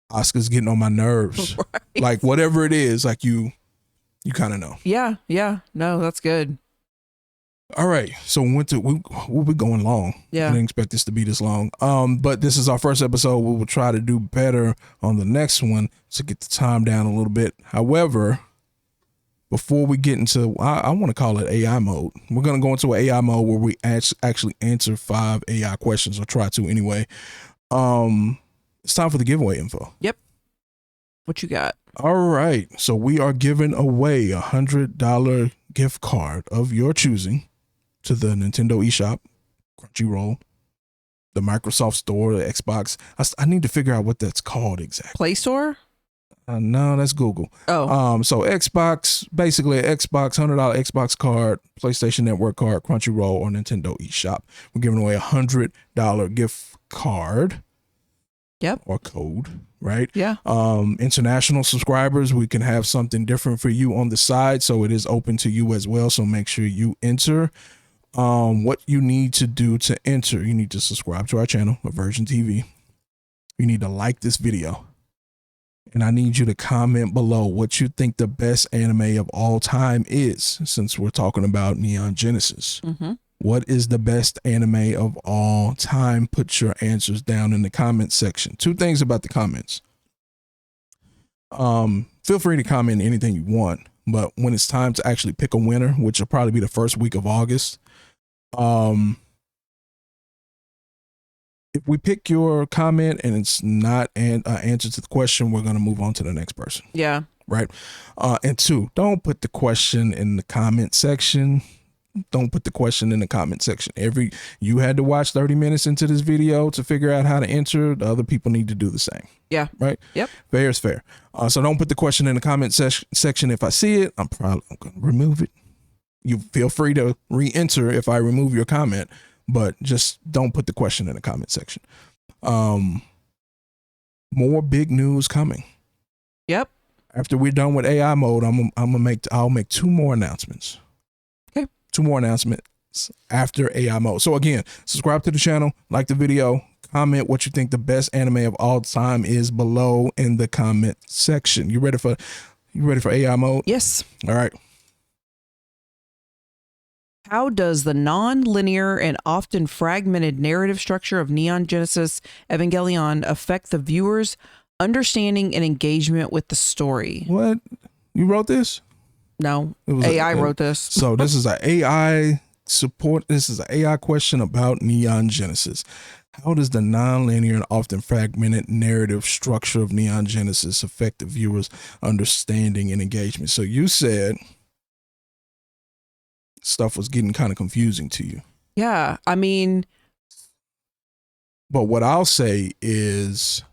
Asuka's getting on my nerves. Right. Like whatever it is, like you kind of know. Yeah. Yeah. No, that's good. All right. So we'll be going long. Yeah. I didn't expect this to be this long. But this is our first episode. We will try to do better on the next one to get the time down a little bit. However, before we get into, I want to call it AI mode. We're going to go into an AI mode where we actually answer 5 AI questions, or try to anyway. It's time for the giveaway info. Yep. What you got? All right. So we are giving away $100 gift card of your choosing to the Nintendo eShop, Crunchyroll, the Microsoft Store, the Xbox. I need to figure out what that's called exactly. Play Store? No, that's Google. Oh. So Xbox, basically an Xbox, $100 Xbox card, PlayStation Network card, Crunchyroll, or Nintendo eShop. We're giving away $100 gift card. Yep. Or code, right? Yeah. International subscribers, we can have something different for you on the side, so it is open to you as well. So make sure you enter. What you need to do to enter, you need to subscribe to our channel, Virgin TV. You need to like this video. And I need you to comment below what you think the best anime of all time is, since we're talking about Neon Genesis. Mm-hmm. What is the best anime of all time? Put your answers down in the comment section. 2 things about the comments. Feel free to comment anything you want, but when it's time to actually pick a winner, which will probably be the first week of August, if we pick your comment and it's not an answer to the question, we're going to move on to the next person. Yeah. Right. And 2, don't put the question in the comment section. Don't put the question in the comment section. You had to watch 30 minutes into this video to figure out how to enter. The other people need to do the same. Yeah. Right. Yep. Fair is fair. So don't put the question in the comment section. If I see it, I'm going to remove it. You feel free to re-enter if I remove your comment, but just don't put the question in the comment section. More big news coming. Yep. After we're done with AI mode, I'll make 2 more announcements. 2 more announcements after AI mode. So again, subscribe to the channel, like the video, comment what you think the best anime of all time is below in the comment section. You ready for AI mode? Yes. All right. How does the non-linear and often fragmented narrative structure of Neon Genesis Evangelion affect the viewer's understanding and engagement with the story? What? You wrote this? No, AI wrote this. So this is an AI support. This is an AI question about Neon Genesis. How does the non-linear and often fragmented narrative structure of Neon Genesis affect the viewer's understanding and engagement? So you said stuff was getting kind of confusing to you. Yeah, I mean, but what I'll say is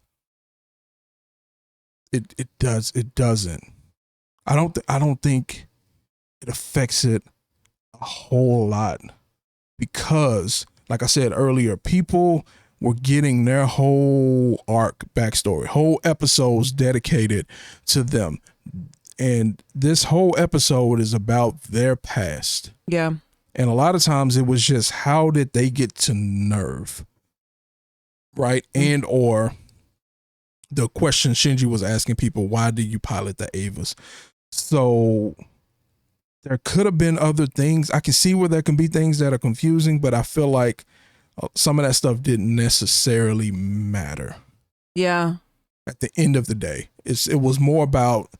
it doesn't. I don't think it affects it a whole lot, because like I said earlier, people were getting their whole arc backstory, whole episodes dedicated to them. And this whole episode is about their past. Yeah. And a lot of times it was just, how did they get to Nerve? Right? And or the question Shinji was asking people, why do you pilot the Avas? So there could have been other things. I can see where there can be things that are confusing, but I feel like some of that stuff didn't necessarily matter. Yeah. At the end of the day, it was more about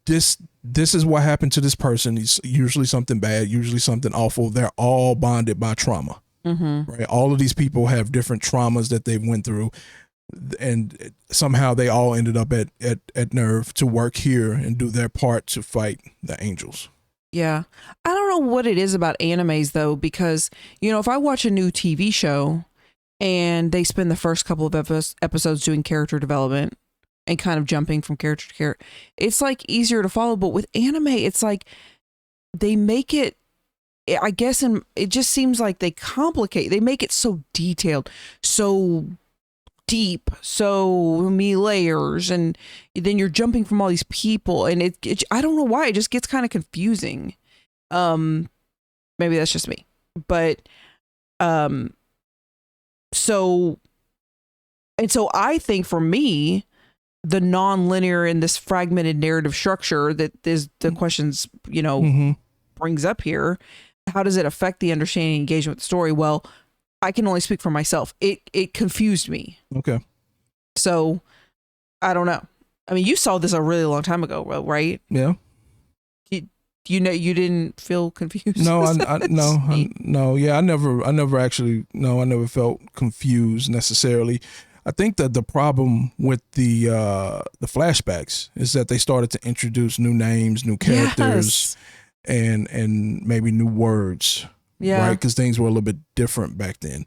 this is what happened to this person. It's usually something bad, usually something awful. They're all bonded by trauma. Mm-hmm. Right? All of these people have different traumas that they've went through, and somehow they all ended up at Nerve to work here and do their part to fight the angels. Yeah. I don't know what it is about animes though, because, you know, if I watch a new TV show and they spend the first couple of episodes doing character development and kind of jumping from character to character, it's like easier to follow. But with anime, it's like they make it, I guess, and it just seems like they make it so detailed, so deep, so many layers, and then you're jumping from all these people, and it I don't know why, it just gets kind of confusing. Maybe that's just me, but so I think for me, the non-linear and this fragmented narrative structure that is the questions, you know, brings up here, how does it affect the understanding and engagement with the story? Well, I can only speak for myself. It confused me. Okay. So I don't know. I mean, you saw this a really long time ago, right? Yeah. You know, you didn't feel confused. No, no. Yeah, I never actually. No, I never felt confused necessarily. I think that the problem with the flashbacks is that they started to introduce new names, new characters, and maybe new words. Yeah. Right, because things were a little bit different back then.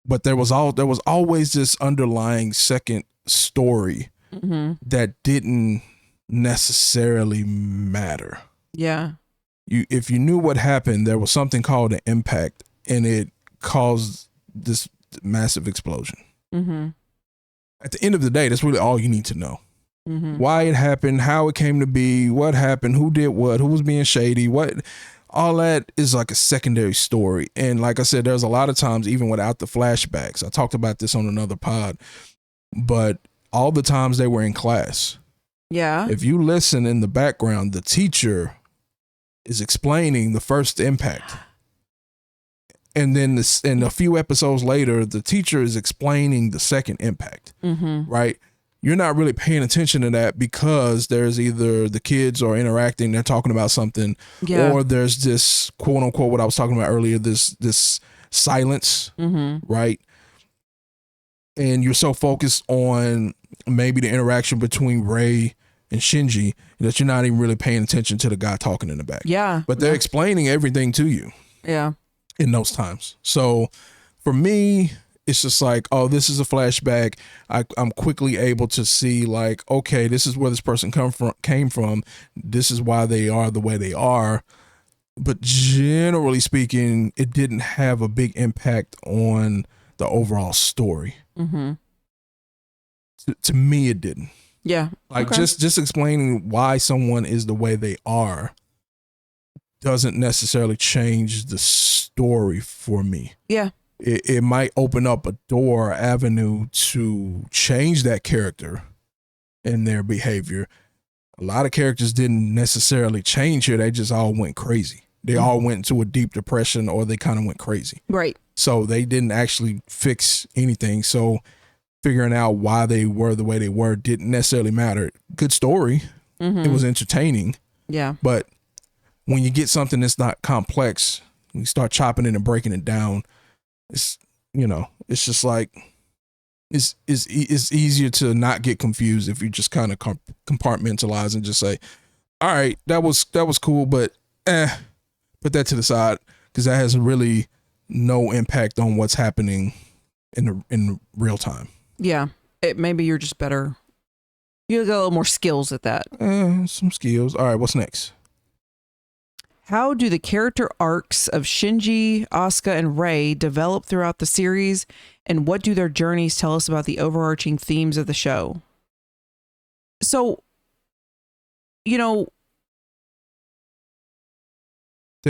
But there was always this underlying second story that didn't necessarily matter. Yeah. If you knew what happened, there was something called an impact, and it caused this massive explosion. At the end of the day, that's really all you need to know. Why it happened, how it came to be, what happened, who did what, who was being shady, what. All that is like a secondary story. And like I said, there's a lot of times, even without the flashbacks, I talked about this on another pod, but all the times they were in class. Yeah. If you listen in the background, the teacher is explaining the first impact. And then and a few episodes later, the teacher is explaining the second impact. Right? You're not really paying attention to that because there's either the kids are interacting, they're talking about something, or there's this quote unquote, what I was talking about earlier, this silence, right? And you're so focused on maybe the interaction between Rei and Shinji that you're not even really paying attention to the guy talking in the back. Yeah. But they're explaining everything to you. Yeah. In those times. So for me, it's just like, oh, this is a flashback. I'm quickly able to see like, okay, this is where this person came from. This is why they are the way they are. But generally speaking, it didn't have a big impact on the overall story. To me, it didn't. Yeah. Like just explaining why someone is the way they are doesn't necessarily change the story for me. Yeah. It might open up a door, avenue to change that character and their behavior. A lot of characters didn't necessarily change here. They just all went crazy. They all went into a deep depression, or they kind of went crazy. Right. So they didn't actually fix anything. So figuring out why they were the way they were didn't necessarily matter. Good story. It was entertaining. Yeah. But when you get something that's not complex, you start chopping it and breaking it down. It's, it's just like, it's easier to not get confused if you just kind of compartmentalize and just say, all right, that was cool, but put that to the side, because that has really no impact on what's happening in real time. Yeah. Maybe you're just better. You got a little more skills at that. Some skills. All right, what's next? How do the character arcs of Shinji, Asuka, and Rei develop throughout the series, and what do their journeys tell us about the overarching themes of the show? So, tell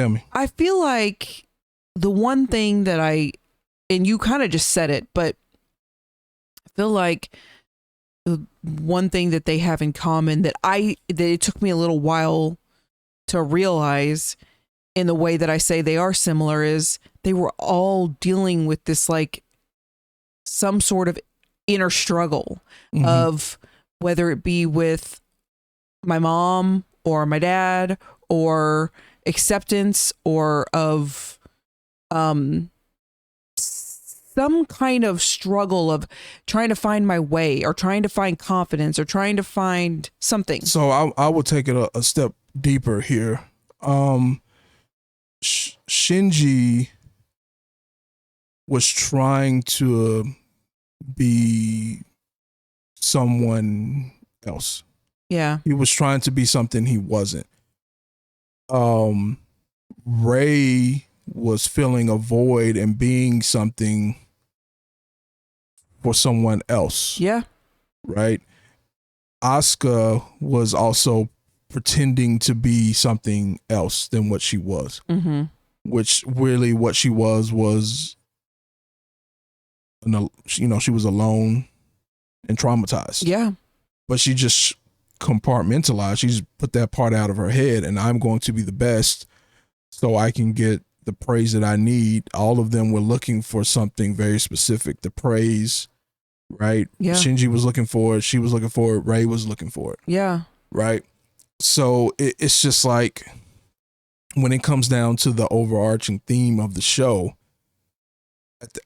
me. I feel like the one thing that and you kind of just said it, but I feel like the one thing that they have in common that it took me a little while to realize in the way that I say they are similar is they were all dealing with this, like, some sort of inner struggle of whether it be with my mom or my dad or acceptance or of some kind of struggle of trying to find my way or trying to find confidence or trying to find something. So I will take it a step deeper here. Shinji was trying to be someone else. Yeah. He was trying to be something he wasn't. Rei was filling a void and being something for someone else. Yeah. Right? Asuka was also pretending to be something else than what she was. Which really what she was, she was alone and traumatized. Yeah. But she just compartmentalized. She just put that part out of her head, and I'm going to be the best so I can get the praise that I need. All of them were looking for something very specific. The praise, right? Yeah. Shinji was looking for it. She was looking for it. Rei was looking for it. Yeah. Right. So it's just like when it comes down to the overarching theme of the show,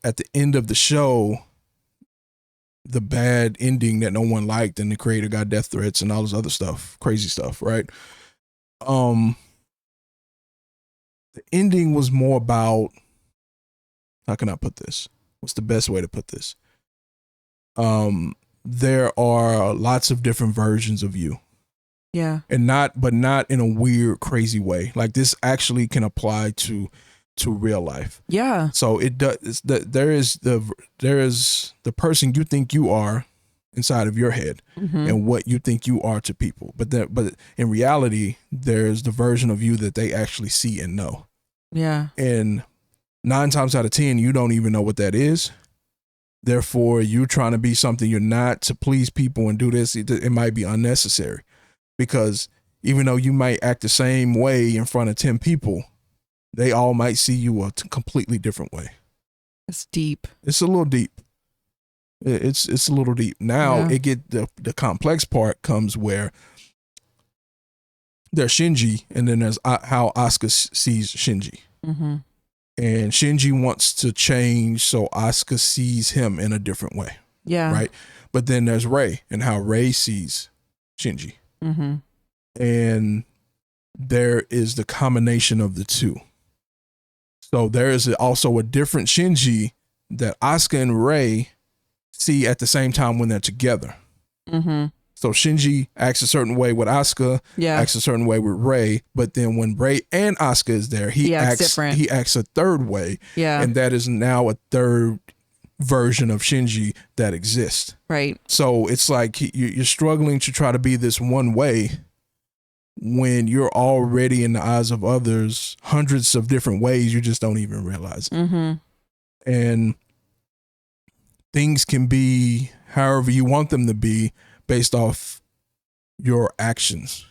at the end of the show, the bad ending that no one liked and the creator got death threats and all this other stuff, crazy stuff, right? The ending was more about, how can I put this? What's the best way to put this? There are lots of different versions of you. Yeah. And not in a weird, crazy way. Like this actually can apply to real life. Yeah. So it does. There is the person you think you are inside of your head, and what you think you are to people. But in reality, there's the version of you that they actually see and know. Yeah. And 9 times out of 10, you don't even know what that is. Therefore, you're trying to be something you're not to please people and do this. It might be unnecessary, because even though you might act the same way in front of 10 people, they all might see you a completely different way. It's deep. It's a little deep. It's a little deep. Now Yeah. it get the complex part comes where there's Shinji, and then there's how Asuka sees Shinji. Mm-hmm. And Shinji wants to change so Asuka sees him in a different way. Yeah. Right. But then there's Rei and how Rei sees Shinji. Mm-hmm. And there is the combination of the two. So there is also a different Shinji that Asuka and Rei see at the same time when they're together. Mm-hmm. So Shinji acts a certain way with Asuka, acts a certain way with Rei, but then when Rei and Asuka is there, he acts different. He acts a third way. Yeah. And that is now a third version of Shinji that exists. Right. So it's like you're struggling to try to be this one way when you're already in the eyes of others hundreds of different ways you just don't even realize it. Mm-hmm. And things can be however you want them to be based off your actions,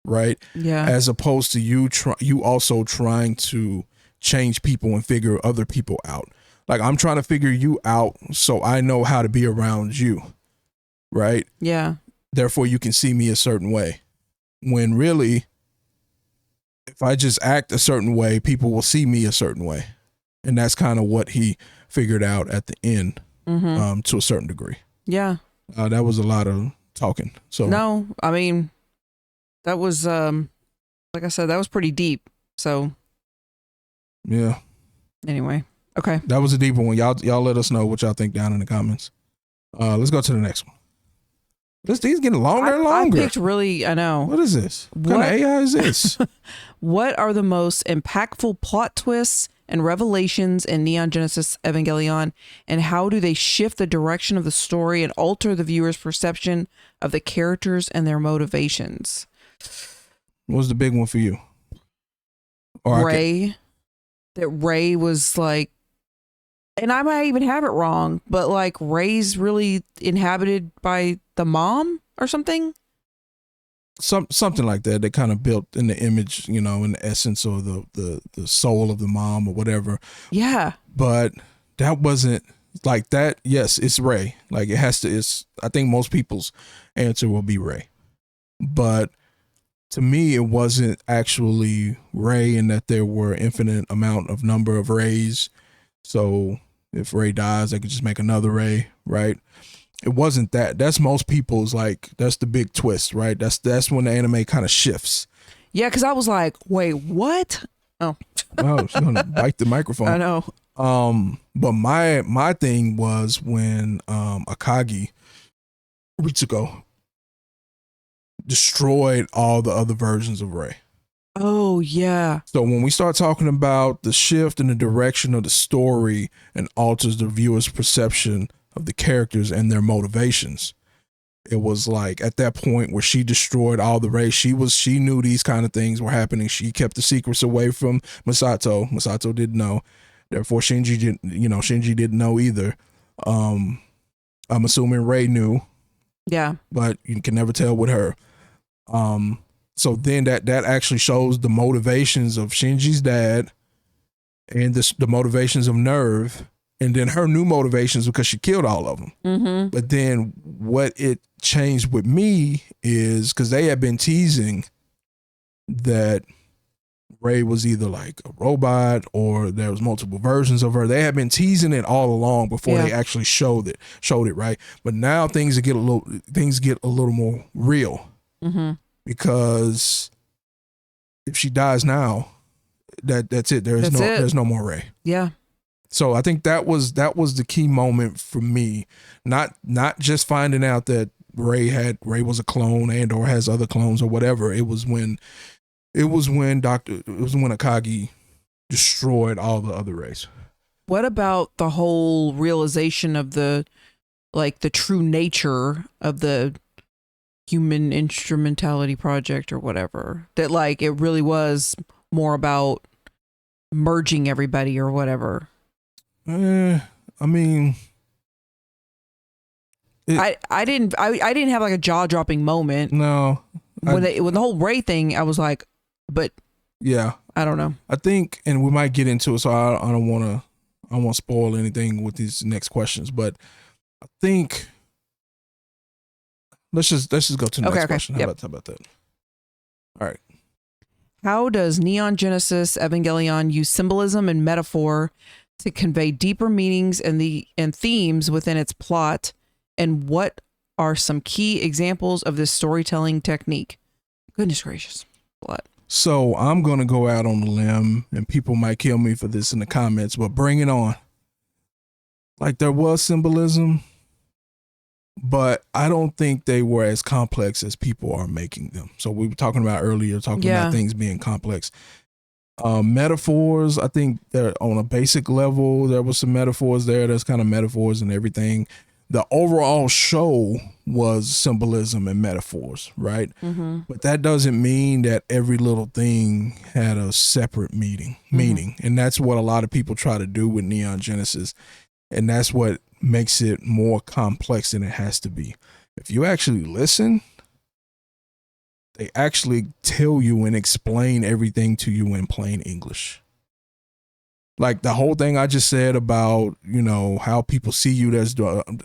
right? Yeah. As opposed to you also trying to change people and figure other people out. Like, I'm trying to figure you out so I know how to be around you, right? Yeah. Therefore you can see me a certain way. When really, if I just act a certain way, people will see me a certain way. And that's kind of what he figured out at the end, to a certain degree. Yeah. That was a lot of talking. So no, I mean, that was, like I said, that was pretty deep. So yeah. Anyway. Okay. That was a deeper one. Y'all let us know what y'all think down in the comments. Let's go to the next one. These getting longer and longer. I picked really, I know. What is this? What kind of AI is this? What are the most impactful plot twists and revelations in Neon Genesis Evangelion, and how do they shift the direction of the story and alter the viewer's perception of the characters and their motivations? What was the big one for you? Or Rei. That Rei was like, and I might even have it wrong, but like Rei's really inhabited by the mom or something. Something like that. They kind of built in the image, in the essence or the soul of the mom or whatever. Yeah. But that wasn't like that. Yes, it's Rei. Like it has to. I think most people's answer will be Rei. But to me, it wasn't actually Rei, in that there were infinite amount of number of Reis. So if Rei dies, they could just make another Rei, right? It wasn't that. That's most people's, like, that's the big twist, right? That's when the anime kind of shifts. Yeah, because I was like, wait, what? Oh. Oh, she's gonna bite the microphone. I know. But my thing was when Akagi Ritsuko destroyed all the other versions of Rei. Oh, yeah. So when we start talking about the shift in the direction of the story and alters the viewer's perception of the characters and their motivations, it was like at that point where she destroyed all the Rei. She knew these kind of things were happening. She kept the secrets away from Masato. Masato didn't know. Therefore, Shinji didn't know either. I'm assuming Rei knew. Yeah. But you can never tell with her. So then that actually shows the motivations of Shinji's dad and the motivations of Nerve, and then her new motivations because she killed all of them. Mm-hmm. But then what it changed with me is because they had been teasing that Rey was either like a robot or there was multiple versions of her. They had been teasing it all along before they actually showed it, right? But now things get a little more real. Mm-hmm. Because if she dies now, that's it. There's no more Rey. Yeah. So I think that was the key moment for me. Not just finding out that Rey was a clone and or has other clones or whatever. It was when Akagi destroyed all the other Reys. What about the whole realization of the true nature of the Human Instrumentality Project or whatever, that like it really was more about merging everybody or whatever? I mean, I didn't have like a jaw-dropping moment. No. When the whole Rey thing, I was like, but yeah, I don't know. I think, and we might get into it, so I don't want to spoil anything with these next questions, but I think let's just go to the next question. How about that? All right. How does Neon Genesis Evangelion use symbolism and metaphor to convey deeper meanings and themes within its plot? And what are some key examples of this storytelling technique? Goodness gracious. What? So I'm going to go out on a limb, and people might kill me for this in the comments, but bring it on. Like, there was symbolism, but I don't think they were as complex as people are making them. So we were talking about earlier, about things being complex. Metaphors, I think they're on a basic level. There was some metaphors there. There's kind of metaphors and everything. The overall show was symbolism and metaphors, right? Mm-hmm. But that doesn't mean that every little thing had a separate meaning. And that's what a lot of people try to do with Neon Genesis. And that's what makes it more complex than it has to be. If you actually listen, they actually tell you and explain everything to you in plain English. Like the whole thing I just said about, how people see you, there's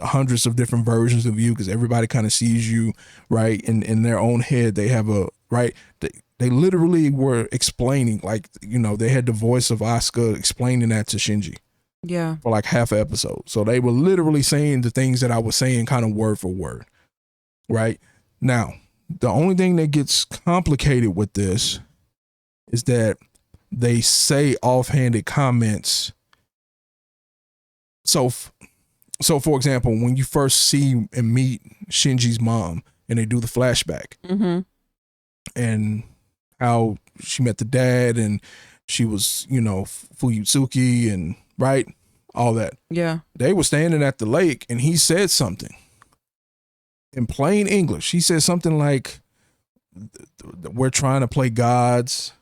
hundreds of different versions of you because everybody kind of sees you, right? In their own head, they have right? They literally were explaining, like, they had the voice of Asuka explaining that to Shinji. Yeah. For like half an episode. So they were literally saying the things that I was saying kind of word for word, right? Now, the only thing that gets complicated with this is that they say offhanded comments. So for example, when you first see and meet Shinji's mom and they do the flashback and how she met the dad and she was, Fuyutsuki and right, all that. Yeah. They were standing at the lake and he said something in plain English. He said something like, we're trying to play gods,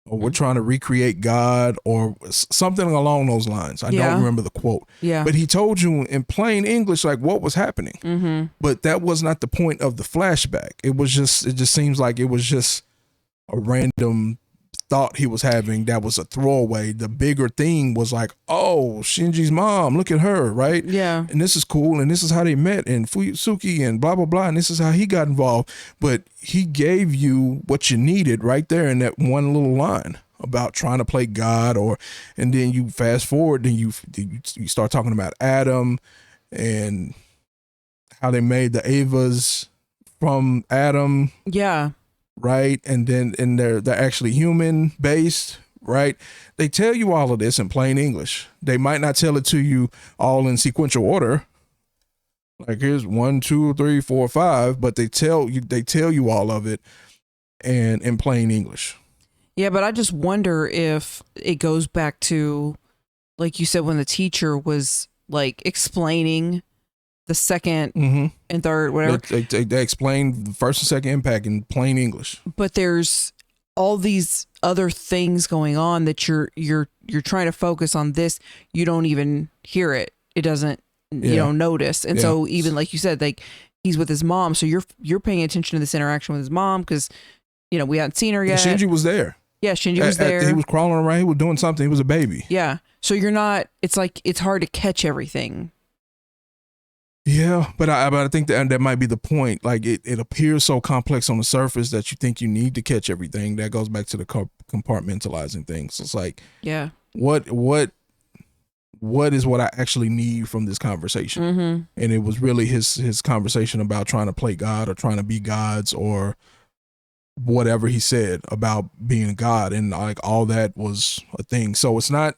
or we're trying to recreate God, or something along those lines. I don't remember the quote. Yeah. But he told you in plain English, like, what was happening. Mm-hmm. But that was not the point of the flashback. It just seems like it was just a random thought he was having that was a throwaway. The bigger thing was like, oh, Shinji's mom, look at her, right? Yeah. And this is cool, and this is how they met, and Fuyutsuki, and blah, blah, blah, and this is how he got involved. But he gave you what you needed right there in that one little line about trying to play God, and then you fast forward, then you start talking about Adam and how they made the Avas from Adam. Yeah. Right. And they're actually human based, right? They tell you all of this in plain English. They might not tell it to you all in sequential order. Like here's 1, 2, 3, 4, 5, but they tell you all of it and in plain English. Yeah, but I just wonder if it goes back to, like you said, when the teacher was like explaining the second and third, whatever. They explain the first and second impact in plain English. But there's all these other things going on that you're trying to focus on this. You don't even hear it. It doesn't. You don't notice. And so even like you said, like he's with his mom, so you're paying attention to this interaction with his mom because we hadn't seen her And yet. Shinji was there. Yeah, Shinji was there. He was crawling around. He was doing something. He was a baby. Yeah. So you're not, it's like, it's hard to catch everything. Yeah, but I think that might be the point. Like it appears so complex on the surface that you think you need to catch everything. That goes back to the compartmentalizing things. It's like, yeah, what is what I actually need from this conversation? Mm-hmm. And it was really his conversation about trying to play God or trying to be gods or whatever he said about being a god, and like all that was a thing. So it's not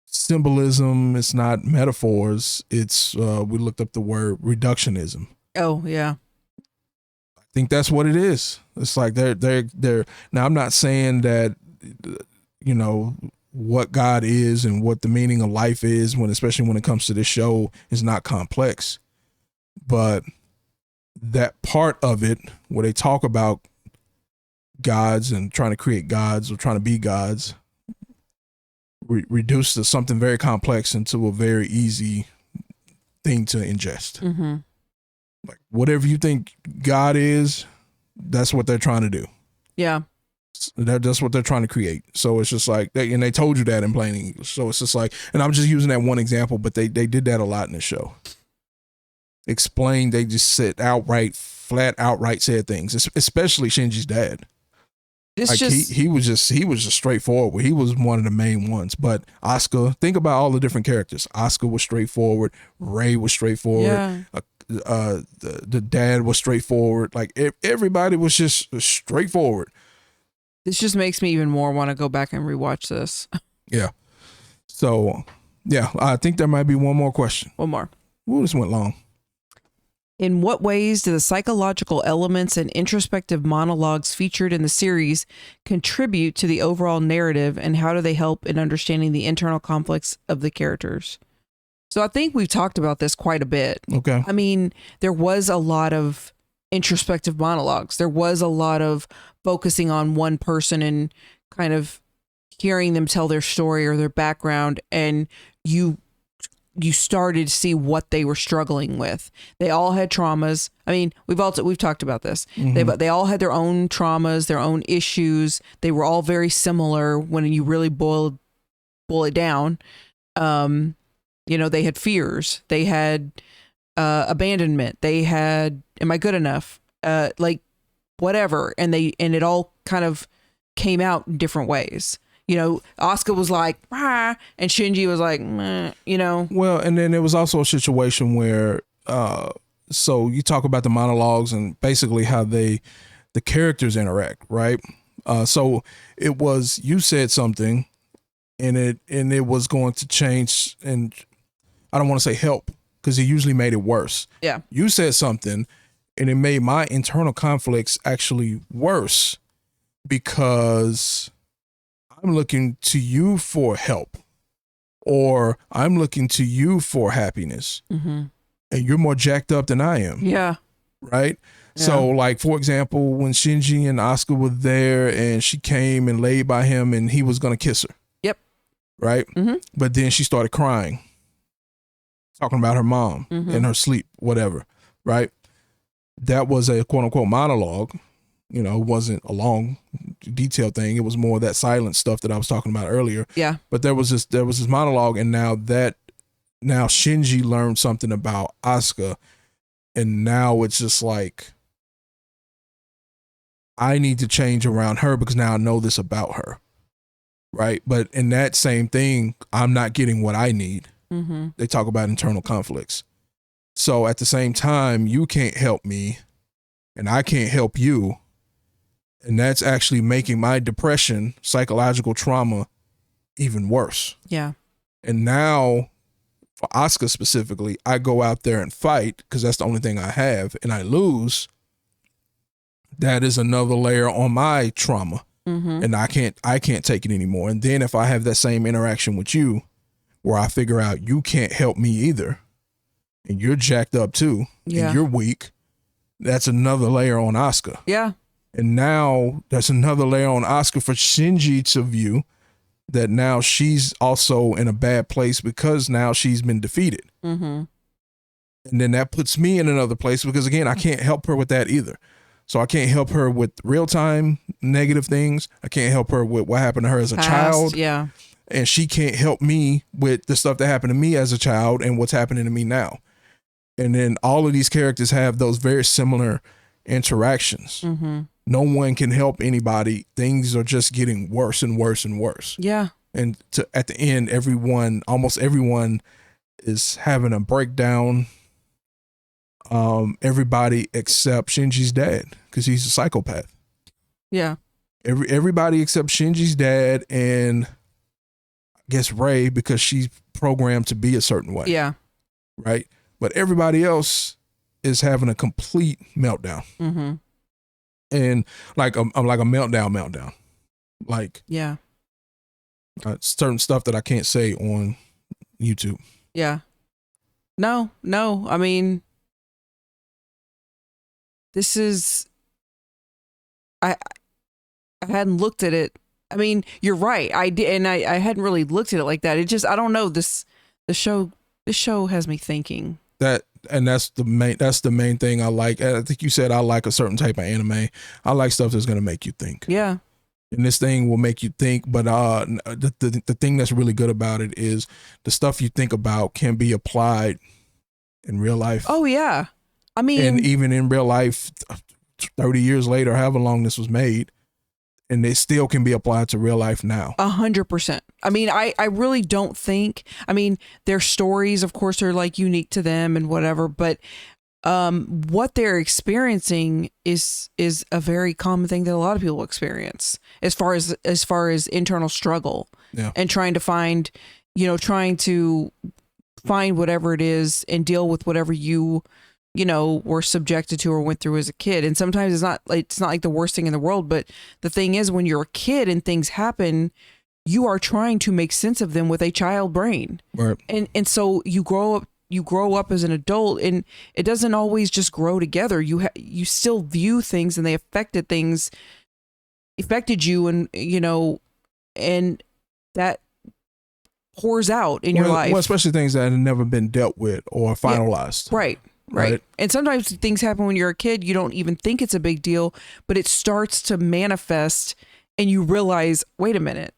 symbolism, it's not metaphors, it's we looked up the word reductionism. Oh yeah. I think that's what it is. It's like they're now, I'm not saying that what God is and what the meaning of life is, especially when it comes to this show, is not complex, but that part of it where they talk about gods and trying to create gods or trying to be gods reduced to something very complex into a very easy thing to ingest. Mm-hmm. Like whatever you think God is, that's what they're trying to do. Yeah. That's what they're trying to create. So it's just like, and they told you that in plain English. So it's just like, and I'm just using that one example, but they did that a lot in the show. Explained, they just said flat outright said things, especially Shinji's dad. It's like just he was just straightforward. He was one of the main ones. But Asuka, think about all the different characters. Asuka was straightforward. Rey was straightforward. Yeah. The dad was straightforward. Like everybody was just straightforward. This just makes me even more want to go back and rewatch this. Yeah. So yeah, I think there might be one more question. One more. Ooh, this went long. In what ways do the psychological elements and introspective monologues featured in the series contribute to the overall narrative, and how do they help in understanding the internal conflicts of the characters? So I think we've talked about this quite a bit. Okay. I mean, there was a lot of introspective monologues. There was a lot of focusing on one person and kind of hearing them tell their story or their background, and you started to see what they were struggling with. They all had traumas. I mean, we've talked about this. Mm-hmm. They all had their own traumas, their own issues. They were all very similar when you really boil it down. They had fears. They had abandonment. They had, am I good enough? Like whatever. And it all kind of came out in different ways. Asuka was like, ah, and Shinji was like, meh, Well, and then there was also a situation where, so you talk about the monologues and basically how the characters interact, right? So it was, you said something and it was going to change, and I don't want to say help because it usually made it worse. Yeah. You said something and it made my internal conflicts actually worse because I'm looking to you for help, or I'm looking to you for happiness, and you're more jacked up than I am. Yeah. Right. Yeah. So like, for example, when Shinji and Asuka were there and she came and laid by him and he was going to kiss her. Yep. Right. Mm-hmm. But then she started crying, talking about her mom in her sleep, whatever. Right. That was a quote unquote monologue. It wasn't a long, detailed thing. It was more of that silent stuff that I was talking about earlier. Yeah. But there was this monologue, and now Shinji learned something about Asuka, and now it's just like, I need to change around her because now I know this about her. Right. But in that same thing, I'm not getting what I need. Mm-hmm. They talk about internal conflicts. So at the same time, you can't help me and I can't help you. And that's actually making my depression, psychological trauma, even worse. Yeah. And now, for Asuka specifically, I go out there and fight because that's the only thing I have, and I lose. That is another layer on my trauma, and I can't take it anymore. And then if I have that same interaction with you, where I figure out you can't help me either, and you're jacked up too, and you're weak, that's another layer on Asuka. Yeah. And now there's another layer on Asuka for Shinji to view, that now she's also in a bad place because now she's been defeated. And then that puts me in another place because, again, I can't help her with that either. So I can't help her with real time negative things. I can't help her with what happened to her as a child. Yeah. And she can't help me with the stuff that happened to me as a child and what's happening to me now. And then all of these characters have those very similar interactions. Mm-hmm. No one can help anybody. Things are just getting worse and worse and worse. Yeah. And at the end, almost everyone is having a breakdown. Everybody except Shinji's dad, because he's a psychopath. Yeah. Everybody except Shinji's dad and I guess Rei, because she's programmed to be a certain way. Yeah. Right. But everybody else is having a complete meltdown. Mm-hmm. And like a meltdown. Like, yeah. Certain stuff that I can't say on YouTube. Yeah. No. I mean, this is, I hadn't looked at it. I mean, you're right. I did, and I hadn't really looked at it like that. It just, I don't know. This show has me thinking. That's the main thing I like. I think you said I like a certain type of anime. I like stuff that's going to make you think. Yeah. And this thing will make you think, but the thing that's really good about it is the stuff you think about can be applied in real life. Oh yeah. I mean, and even in real life, 30 years later, however long this was made, and it still can be applied to real life now. 100%. I mean, I really don't think, I mean, their stories, of course, are like unique to them and whatever, but what they're experiencing is a very common thing that a lot of people experience as far as internal struggle. Yeah. And trying to find whatever it is and deal with whatever you were subjected to or went through as a kid. And sometimes it's not like the worst thing in the world, but the thing is, when you're a kid and things happen, you are trying to make sense of them with a child brain. Right. And so you grow up as an adult, and it doesn't always just grow together. You still view things, and they affected you, and that pours out in your life. Well, especially things that have never been dealt with or finalized. Yeah. Right. And sometimes things happen when you're a kid. You don't even think it's a big deal, but it starts to manifest, and you realize, wait a minute,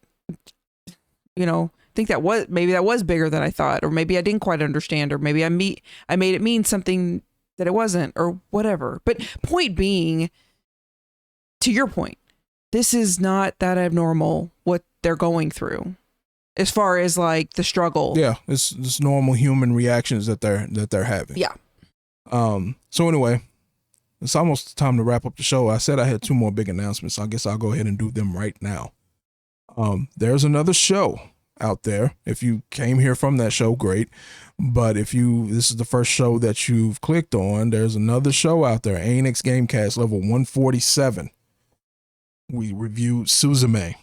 think that was bigger than I thought, or maybe I didn't quite understand, or maybe I made it mean something that it wasn't, or whatever. But point being, to your point, this is not that abnormal what they're going through as far as like the struggle. Yeah, it's normal human reactions that they're having. Yeah. So anyway, it's almost time to wrap up the show. I said I had 2 more big announcements. So I guess I'll go ahead and do them right now. There's another show out there. If you came here from that show, great. But this is the first show that you've clicked on, there's another show out there, ANX Gamecast level 147. We reviewed Suzume.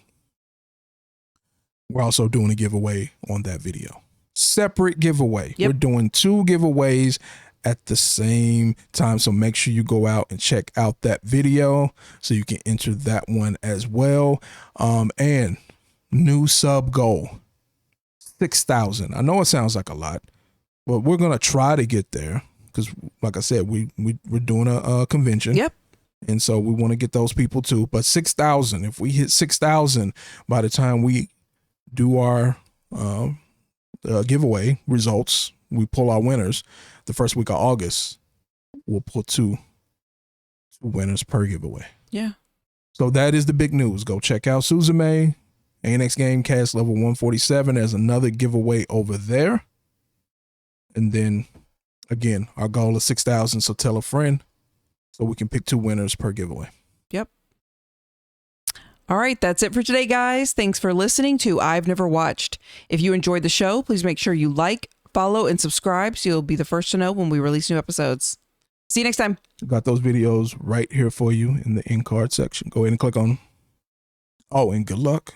We're also doing a giveaway on that video. Separate giveaway. Yep. We're doing 2 giveaways at the same time. So make sure you go out and check out that video so you can enter that one as well. And new sub goal, 6,000. I know it sounds like a lot, but we're going to try to get there because, like I said, we're doing a convention. Yep. And so we want to get those people too. But 6,000, if we hit 6,000 by the time we do our giveaway results, we pull our winners the first week of August, we'll pull 2 winners per giveaway. Yeah. So that is the big news. Go check out Suzume, ANX Gamecast level 147. There's another giveaway over there. And then again, our goal is 6,000. So tell a friend so we can pick 2 winners per giveaway. Yep. All right, that's it for today, guys. Thanks for listening to I've Never Watched. If you enjoyed the show, please make sure you like, follow, and subscribe so you'll be the first to know when we release new episodes. See you next time. Got those videos right here for you in the end card section. Go ahead and click on them. Oh, and good luck.